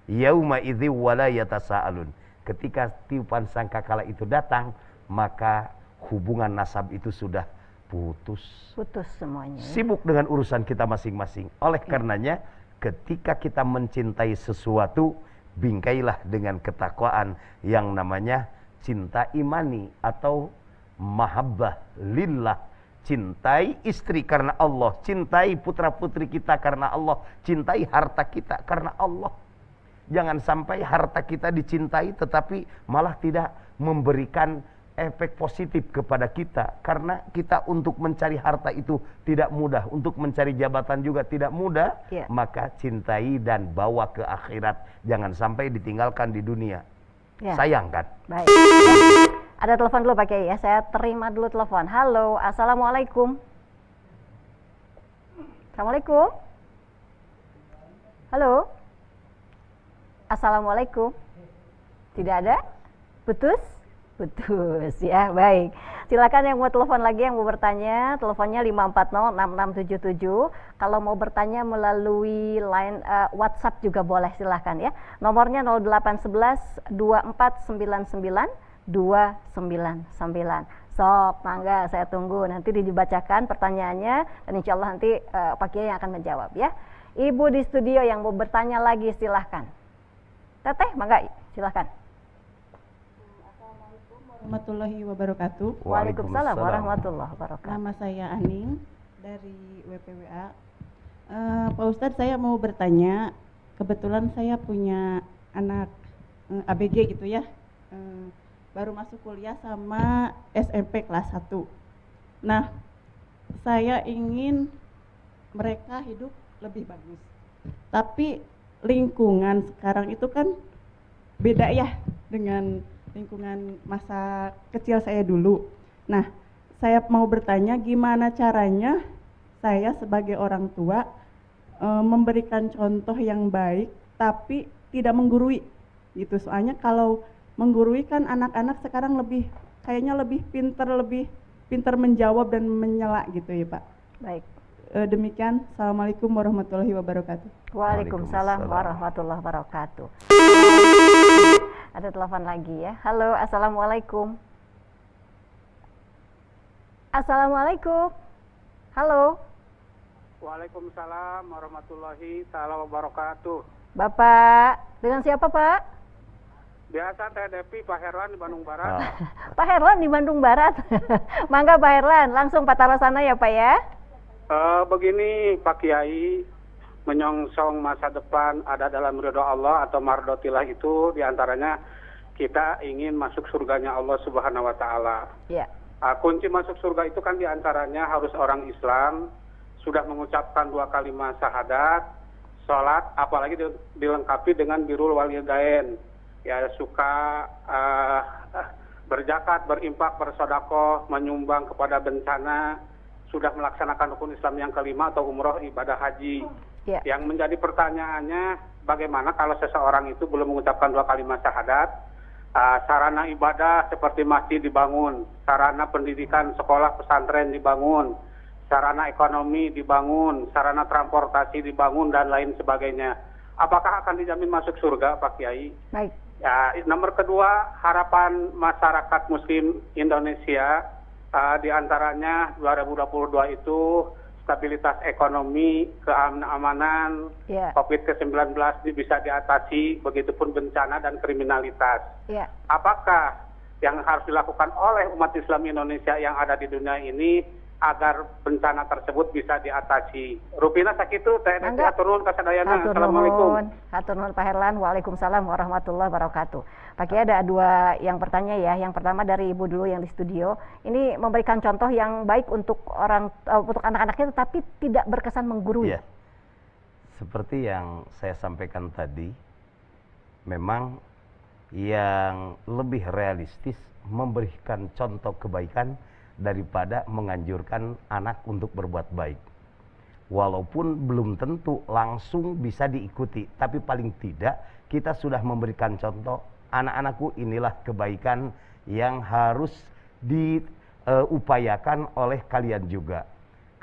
yauma idzi wala yatasaalun. Ketika tiupan sangkakala itu datang, maka hubungan nasab itu sudah putus. Putus semuanya. Sibuk dengan urusan kita masing-masing. Oleh karenanya, ketika kita mencintai sesuatu, bingkailah dengan ketakwaan yang namanya cinta imani atau mahabbah lillah, cintai istri karena Allah, cintai putra-putri kita karena Allah, cintai harta kita karena Allah. Jangan sampai harta kita dicintai tetapi malah tidak memberikan efek positif kepada kita. Karena kita untuk mencari harta itu tidak mudah, untuk mencari jabatan juga tidak mudah. Maka cintai dan bawa ke akhirat. Jangan sampai ditinggalkan di dunia. Sayang kan? Baik. Ada telepon dulu Pak Kiai ya, saya terima dulu telepon. Halo, assalamualaikum. Assalamualaikum. Halo. Assalamualaikum. Tidak ada? Putus? Putus ya, baik. Silakan yang mau telepon lagi, yang mau bertanya, teleponnya 5406677. Kalau mau bertanya melalui line WhatsApp juga boleh, silahkan ya. Nomornya 0811-2499-299. Sok, mangga saya tunggu. Nanti dibacakan pertanyaannya dan insya Allah nanti Pak Kiai yang akan menjawab ya. Ibu di studio yang mau bertanya lagi silahkan. Teteh, mangga silahkan. Warahmatullahi wabarakatuh. Waalaikumsalam warahmatullahi wabarakatuh. Nama saya Aning dari WPWA. Pak Ustadz, saya mau bertanya. Kebetulan saya punya anak ABG gitu ya. Baru masuk kuliah sama SMP kelas 1. Nah, saya ingin mereka hidup lebih bagus. Tapi lingkungan sekarang itu kan beda ya dengan lingkungan masa kecil saya dulu. Nah, saya mau bertanya gimana caranya saya sebagai orang tua memberikan contoh yang baik tapi tidak menggurui gitu. Soalnya kalau menggurui kan anak-anak sekarang kayaknya lebih pintar menjawab dan menyela gitu ya Pak. Baik. Demikian, Assalamualaikum warahmatullahi wabarakatuh. Waalaikumsalam warahmatullahi wabarakatuh. Ada telepon lagi ya. Halo, assalamualaikum. Assalamualaikum. Halo. Waalaikumsalam warahmatullahi wabarakatuh. Bapak, dengan siapa Pak? Biasa Teh Depi, Pak Herlan di Bandung Barat. Pak Herlan di Bandung Barat. Mangga Pak Herlan, langsung Pak taruh sana ya Pak ya. Begini Pak Kiai, menyongsong masa depan ada dalam ridho Allah atau mardotillah itu diantaranya kita ingin masuk surganya Allah Subhanahu Wa Taala. Kunci masuk surga itu kan diantaranya harus orang Islam, sudah mengucapkan 2 kalimat syahadat, sholat, apalagi dilengkapi dengan birrul walidain, ya suka berzakat, berimpak, bersedekah, menyumbang kepada bencana, sudah melaksanakan rukun Islam yang kelima atau umroh ibadah haji. Yang menjadi pertanyaannya, bagaimana kalau seseorang itu belum mengucapkan 2 kalimat syahadat, sarana ibadah seperti masjid dibangun, sarana pendidikan sekolah pesantren dibangun, sarana ekonomi dibangun, sarana transportasi dibangun dan lain sebagainya. Apakah akan dijamin masuk surga Pak Kiai? Baik. Ya, nomor kedua, harapan masyarakat Muslim Indonesia di antaranya 2022 itu stabilitas ekonomi, keamanan, COVID-19 bisa diatasi, begitupun bencana dan kriminalitas. Apakah yang harus dilakukan oleh umat Islam Indonesia yang ada di dunia ini agar bencana tersebut bisa diatasi? Rupina sakitu teh aturun kasadayana. Assalamualaikum. Hatur nuhun Pak Herlan. Waalaikumsalam warahmatullahi wabarakatuh. Pak Kiai ada 2 yang bertanya ya. Yang pertama dari Ibu dulu yang di studio. Ini memberikan contoh yang baik untuk untuk anak-anaknya tetapi tidak berkesan menggurui. Ya. Seperti yang saya sampaikan tadi, memang yang lebih realistis memberikan contoh kebaikan daripada menganjurkan anak untuk berbuat baik. Walaupun belum tentu langsung bisa diikuti, tapi paling tidak kita sudah memberikan contoh, anak-anakku inilah kebaikan yang harus diupayakan oleh kalian juga.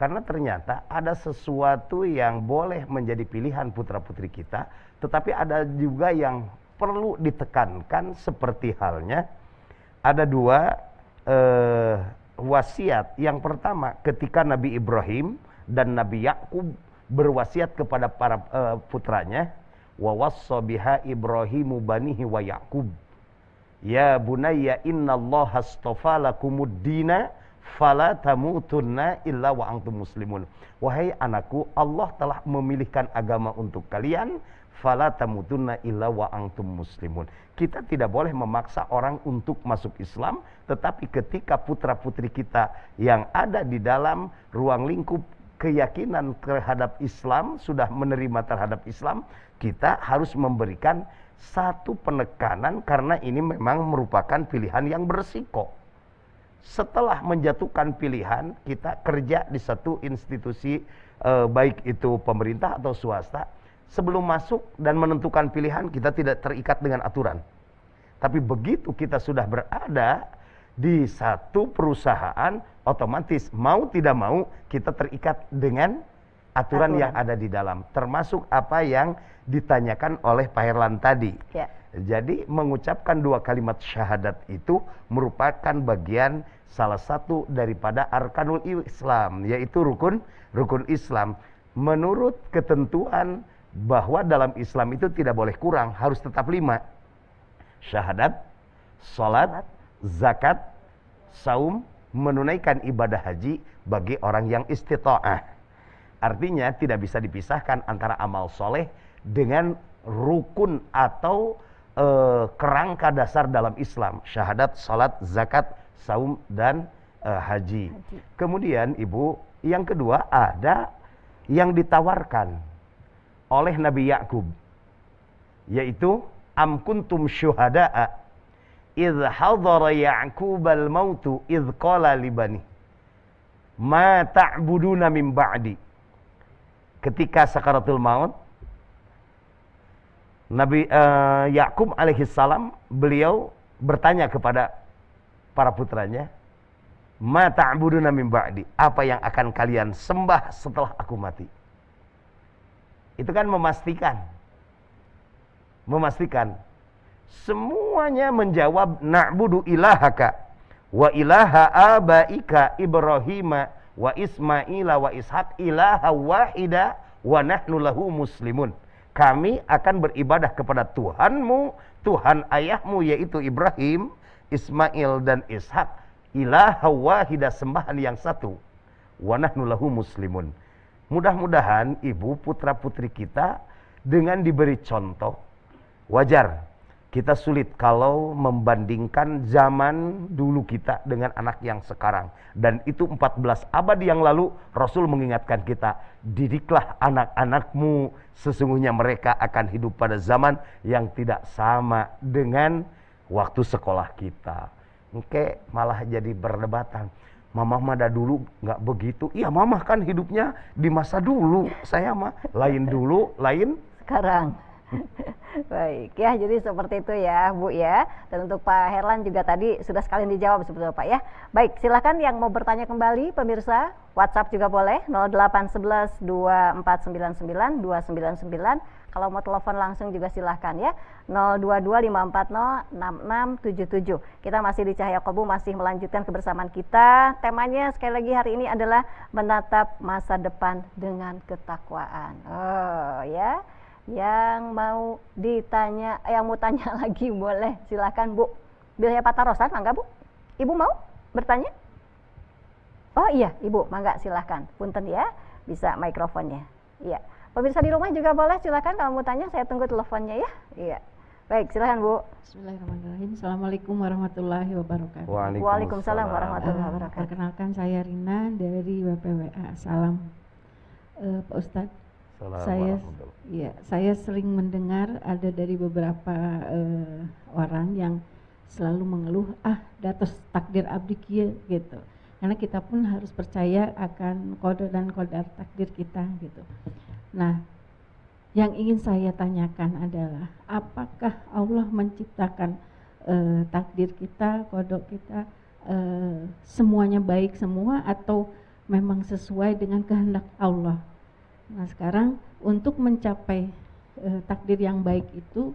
Karena ternyata ada sesuatu yang boleh menjadi pilihan putra-putri kita, tetapi ada juga yang perlu ditekankan, seperti halnya ada 2 wasiat. Yang pertama, ketika Nabi Ibrahim dan Nabi Yakub berwasiat kepada para putranya, wa wassa biha Ibrahimu banihi wa Yakub, ya bunayya innallaha astafa lakumud dina fala tamutunna illa wa antum muslimun. Wahai anakku, Allah telah memilihkan agama untuk kalian, fala tamutunna illa wa antum muslimun. Kita tidak boleh memaksa orang untuk masuk Islam, tetapi ketika putra-putri kita yang ada di dalam ruang lingkup keyakinan terhadap Islam, sudah menerima terhadap Islam, kita harus memberikan satu penekanan karena ini memang merupakan pilihan yang berisiko. Setelah menjatuhkan pilihan, kita kerja di satu institusi, baik itu pemerintah atau swasta. Sebelum masuk dan menentukan pilihan, kita tidak terikat dengan aturan. Tapi begitu kita sudah berada di satu perusahaan, otomatis mau tidak mau kita terikat dengan aturan yang ada di dalam. Termasuk apa yang ditanyakan oleh Pak Herlan tadi. Ya. Jadi mengucapkan 2 kalimat syahadat itu merupakan bagian salah satu daripada arkanul Islam, yaitu rukun Islam. Menurut ketentuan bahwa dalam Islam itu tidak boleh kurang, harus tetap 5. Syahadat, salat, zakat, saum, menunaikan ibadah haji bagi orang yang istita'ah. Artinya tidak bisa dipisahkan antara amal soleh dengan rukun atau kerangka dasar dalam Islam. Syahadat, salat, zakat, saum, dan haji. Kemudian Ibu, yang kedua ada yang ditawarkan oleh Nabi Yakub, yaitu am kuntum syuhada'a idh hadara Ya'qubal mautu idh qala libani ma ta'buduna min ba'di. Ketika sakaratul maut, Nabi Yakub alaihissalam, beliau bertanya kepada para putranya, ma ta'buduna min ba'di, apa yang akan kalian sembah setelah aku mati. Itu kan memastikan semuanya menjawab na'budu ilahaka wa ilaha abaika Ibrahim wa Ismaila wa Ishaq ilaha wahida wa nahnu lahu muslimun. Kami akan beribadah kepada Tuhanmu, Tuhan ayahmu yaitu Ibrahim, Ismail dan Ishak, ilaha wahida, sembahan yang satu, wa nahnu lahu muslimun. Mudah-mudahan Ibu, putra-putri kita dengan diberi contoh, wajar kita sulit kalau membandingkan zaman dulu kita dengan anak yang sekarang. Dan itu 14 abad yang lalu Rasul mengingatkan kita, didiklah anak-anakmu, sesungguhnya mereka akan hidup pada zaman yang tidak sama dengan waktu sekolah kita. Oke, malah jadi perdebatan. Mama pada dulu nggak begitu. Iya, mama kan hidupnya di masa dulu. Saya mah lain dulu, lain sekarang. Baik ya, jadi seperti itu ya Bu ya. Dan untuk Pak Herlan juga tadi sudah sekalian dijawab sebetulnya Pak ya. Baik, silakan yang mau bertanya kembali pemirsa, WhatsApp juga boleh 0811 2499 299. Kalau mau telepon langsung juga silahkan ya, 022 540 6677. Kita masih di Cahaya Kolbu, masih melanjutkan kebersamaan kita. Temanya sekali lagi hari ini adalah menatap masa depan dengan ketakwaan. Oh ya. Yang mau ditanya, yang mau tanya lagi boleh, silahkan Bu. Bilnya Pak Tarosan, mangga Bu. Ibu mau bertanya? Oh iya, Ibu, mangga silahkan. Punten ya, bisa mikrofonnya. Iya. Pemirsa di rumah juga boleh, silahkan kalau mau tanya, saya tunggu teleponnya ya. Iya. Baik, silahkan Bu. Bismillahirrahmanirrahim. Assalamualaikum warahmatullahi wabarakatuh. Waalaikumsalam warahmatullahi wabarakatuh. Perkenalkan, saya Rina dari WPWA. Salam, Pak Ustadz. Saya sering mendengar ada dari beberapa orang yang selalu mengeluh, datos takdir abdi kieu gitu. Karena kita pun harus percaya akan qada dan qadar takdir kita gitu. Nah, yang ingin saya tanyakan adalah apakah Allah menciptakan takdir kita, qada kita semuanya baik semua atau memang sesuai dengan kehendak Allah? Nah, sekarang untuk mencapai takdir yang baik itu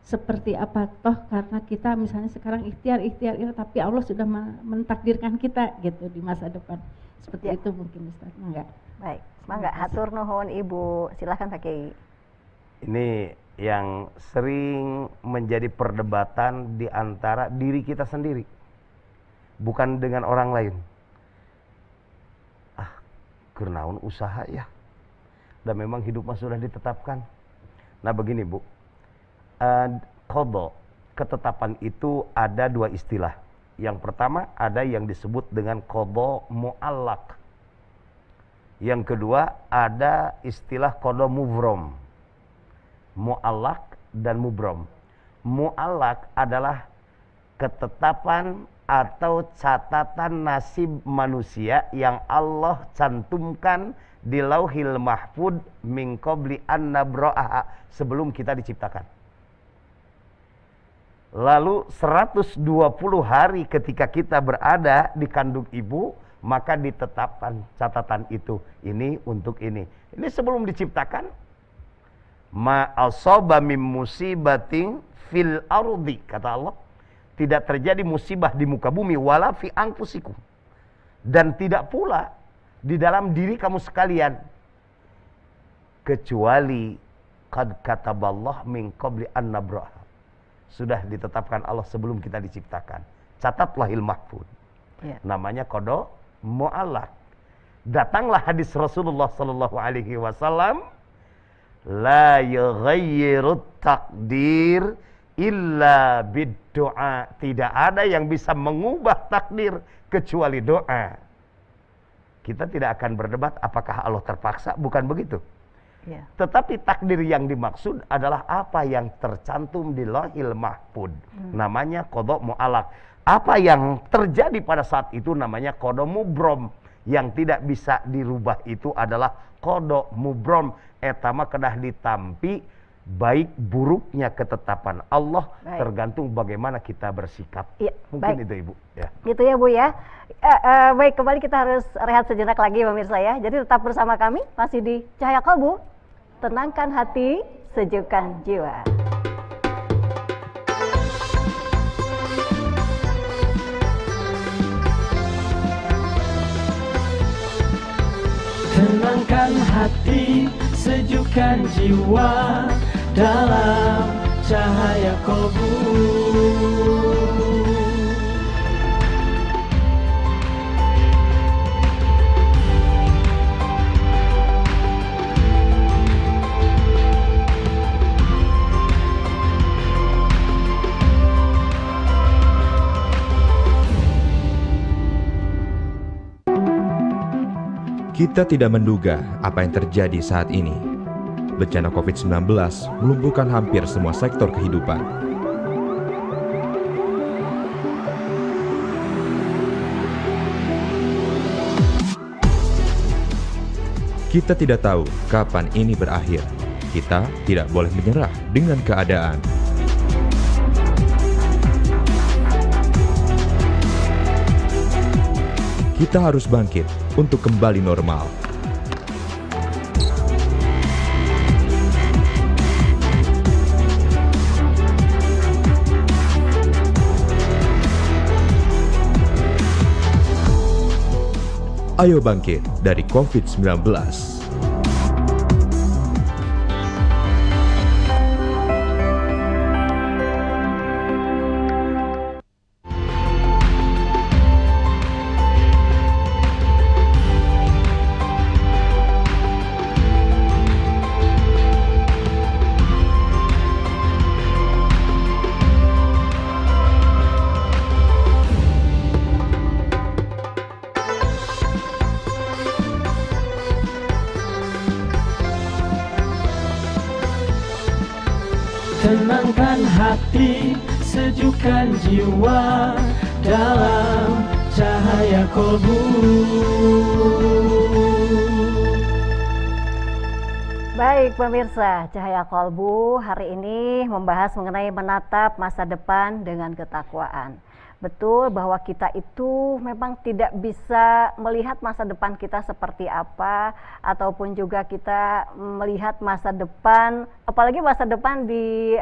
seperti apa toh, karena kita misalnya sekarang ikhtiar tapi Allah sudah mentakdirkan kita gitu di masa depan. Seperti itu mungkin Ustaz. Enggak. Baik. Mangga hatur nuhun Ibu. Silakan Pak Kiai. Ini yang sering menjadi perdebatan di antara diri kita sendiri, bukan dengan orang lain. Kernaun usaha ya. Dan memang hidup mah sudah ditetapkan. Nah begini Bu, qada, ketetapan itu ada dua istilah. Yang pertama ada yang disebut dengan qada mu'allaq. Yang kedua ada istilah qada mubrom. Mu'allaq dan mubrom. Mu'allaq adalah ketetapan atau catatan nasib manusia yang Allah cantumkan di Lauhil Mahfud min qabli an nabra'aha, sebelum kita diciptakan. Lalu 120 hari ketika kita berada di kandung ibu, maka ditetapkan catatan itu. Ini untuk ini. Ini sebelum diciptakan. Ma asaba min musibatin fil ardi, kata Allah. Tidak terjadi musibah di muka bumi wala fi anfusikum. Dan tidak pula di dalam diri kamu sekalian, kecuali qad kataballah min qabli an nabra'aha. Sudah ditetapkan Allah sebelum kita diciptakan. Catat Lauhil Mahfud. Namanya qada mu'allaq. Datanglah hadis Rasulullah sallallahu alaihi wasallam, la yughayyirut takdir illa bid-du'a. Tidak ada yang bisa mengubah takdir kecuali doa. Kita tidak akan berdebat apakah Allah terpaksa, bukan begitu. Tetapi takdir yang dimaksud adalah apa yang tercantum di Lauhil Mahfud. Namanya qada mu'allaq. Apa yang terjadi pada saat itu namanya qada mubrom. Yang tidak bisa dirubah itu adalah qada mubrom. Etama kedah ditampi baik buruknya ketetapan Allah, tergantung bagaimana kita bersikap. Mungkin itu Ibu ya. Gitu ya Bu ya. Baik, kembali kita harus rehat sejenak lagi pemirsa ya. Jadi tetap bersama kami masih di Cahaya Kalbu. Tenangkan hati, sejukkan jiwa. Tenangkan hati, sejukkan jiwa dalam cahaya kalbu. Kita tidak menduga apa yang terjadi saat ini. Bencana COVID-19 melumpuhkan hampir semua sektor kehidupan. Kita tidak tahu kapan ini berakhir. Kita tidak boleh menyerah dengan keadaan. Kita harus bangkit untuk kembali normal. Ayo bangkit dari COVID-19. Tenangkan hati, sejukkan jiwa dalam cahaya kalbu. Baik pemirsa, Cahaya Kalbu hari ini membahas mengenai menatap masa depan dengan ketakwaan. Betul bahwa kita itu memang tidak bisa melihat masa depan kita seperti apa, ataupun juga kita melihat masa depan, apalagi masa depan di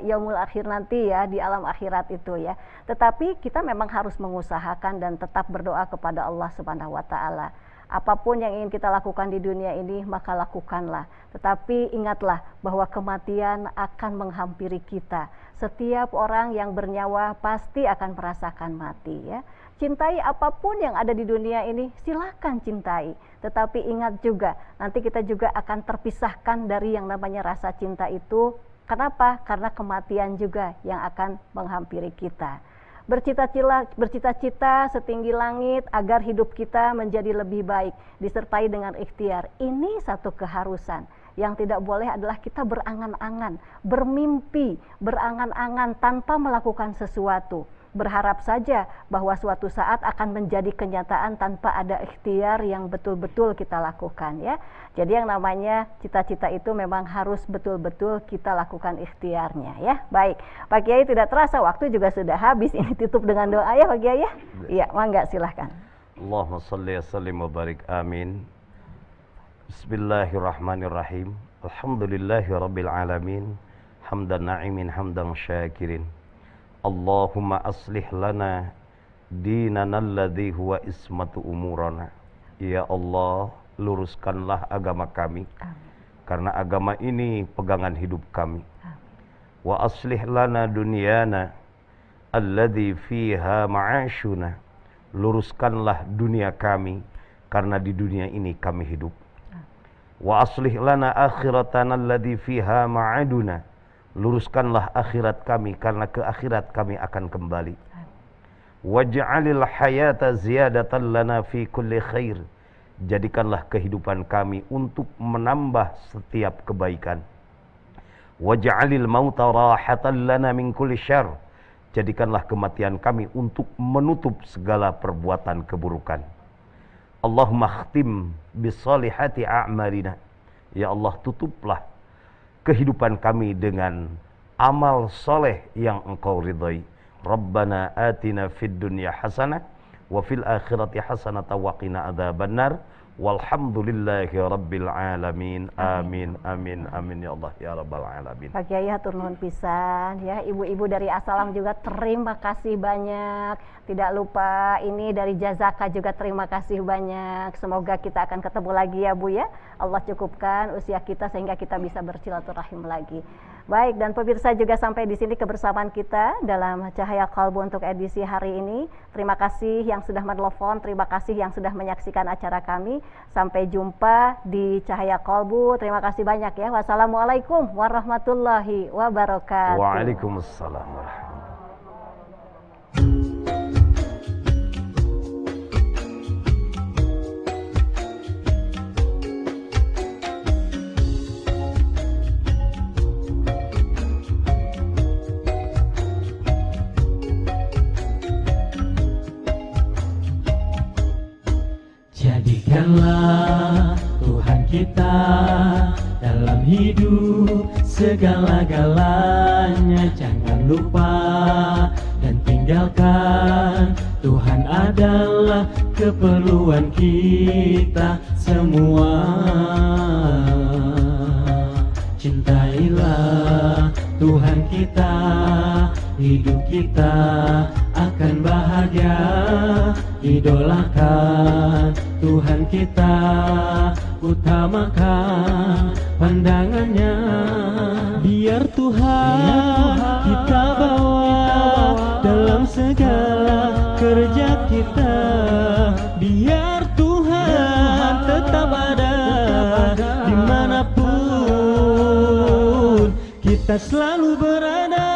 yaumul akhir nanti ya, di alam akhirat itu ya. Tetapi kita memang harus mengusahakan dan tetap berdoa kepada Allah Subhanahu wa taala. Apapun yang ingin kita lakukan di dunia ini, maka lakukanlah. Tetapi ingatlah bahwa kematian akan menghampiri kita. Setiap orang yang bernyawa pasti akan merasakan mati ya. Cintai apapun yang ada di dunia ini, silakan cintai. Tetapi ingat juga, nanti kita juga akan terpisahkan dari yang namanya rasa cinta itu. Kenapa? Karena kematian juga yang akan menghampiri kita. Bercita-cita setinggi langit agar hidup kita menjadi lebih baik, disertai dengan ikhtiar. Ini satu keharusan. Yang tidak boleh adalah kita berangan-angan, bermimpi, berangan-angan tanpa melakukan sesuatu. Berharap saja bahwa suatu saat akan menjadi kenyataan tanpa ada ikhtiar yang betul-betul kita lakukan, ya. Jadi yang namanya cita-cita itu memang harus betul-betul kita lakukan ikhtiarnya, ya. Baik, Pak Kiai, tidak terasa waktu juga sudah habis. Ini tutup dengan doa ya Pak Kiai, ya. Iya, mangga silahkan. Allahumma shalli wa sallim wa barik, amin. Bismillahirrahmanirrahim. Alhamdulillahi rabbil alamin. Hamdan na'imin, hamdan syakirin. Allahumma aslih lana dinana alladhi huwa ismatu umurana. Ya Allah, luruskanlah agama kami. Amin. Karena agama ini pegangan hidup kami. Amin. Wa aslih lana dunyana alladhi fiha ma'ashuna. Luruskanlah dunia kami, karena di dunia ini kami hidup. Amin. Wa aslih lana akhiratana alladhi fiha ma'aduna. Luruskanlah akhirat kami, karena ke akhirat kami akan kembali. Waj'alil hayata ziyadatan lana fi kulli khair. Jadikanlah kehidupan kami untuk menambah setiap kebaikan. Waj'alil mauta rahatan lana min kulli syarr. Jadikanlah kematian kami untuk menutup segala perbuatan keburukan. Allahumma khtim bisalihati a'malina. Ya Allah, tutuplah kehidupan kami dengan amal soleh yang Engkau ridhai. Rabbana atina fid dunya hasanah wa fil akhirati hasanah wa qina adzabannar. Walhamdulillahi rabbil alamin. Amin amin amin ya Allah ya rabbal alamin. Pak Kiai hatur nuhun pisan, ya. Ibu-ibu dari Asalam juga terima kasih banyak. Tidak lupa ini dari Jazaka juga terima kasih banyak. Semoga kita akan ketemu lagi ya Bu, ya. Allah cukupkan usia kita sehingga kita bisa bersilaturahim lagi. Baik, dan pemirsa juga sampai di sini kebersamaan kita dalam Cahaya Kalbu untuk edisi hari ini. Terima kasih yang sudah menelpon, terima kasih yang sudah menyaksikan acara kami. Sampai jumpa di Cahaya Kalbu. Terima kasih banyak ya. Wassalamualaikum warahmatullahi wabarakatuh. Waalaikumsalam warahmatullahi. Jadikanlah Tuhan kita dalam hidup segala-galanya. Jangan lupa dan tinggalkan, Tuhan adalah keperluan kita semua. Cintailah Tuhan kita, hidup kita akan bahagia. Idolakan Tuhan kita, utamakan pandangannya. Biar Tuhan kita bawa dalam segala kerja kita. Biar Tuhan tetap ada dimanapun kita selalu berada.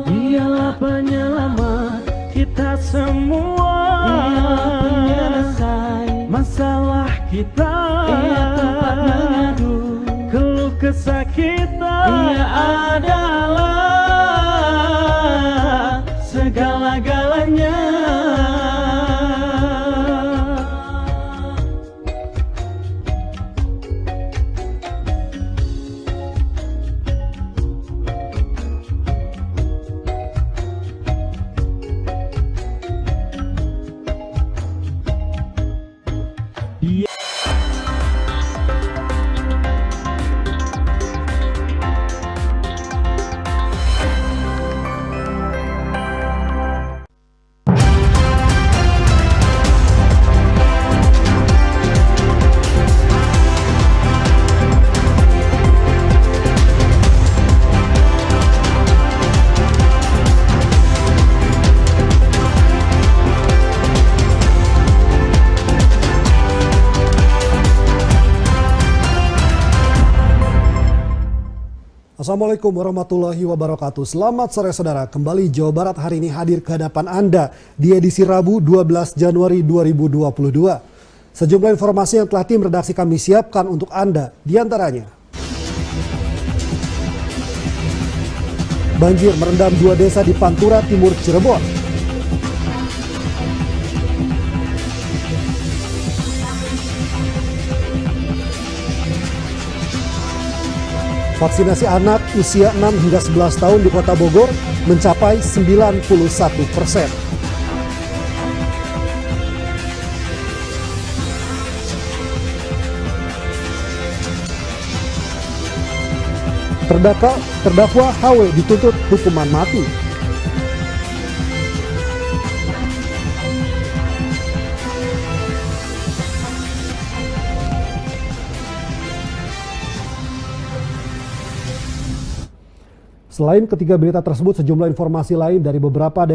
Dialah penyelamat kita semua. Ia penyelesai masalah kita. Ia tempat mengadu keluh kesah kita. Ia adalah segala-galanya. Assalamualaikum warahmatullahi wabarakatuh. Selamat sore saudara. Kembali Jawa Barat hari ini hadir ke hadapan Anda di edisi Rabu 12 Januari 2022. Sejumlah informasi yang telah tim redaksi kami siapkan untuk Anda, di antaranya: banjir merendam 2 desa di Pantura Timur Cirebon. Vaksinasi anak usia 6 hingga 11 tahun di Kota Bogor mencapai 91%. Terdakwa HW dituntut hukuman mati. Selain ketiga berita tersebut, sejumlah informasi lain dari beberapa daerah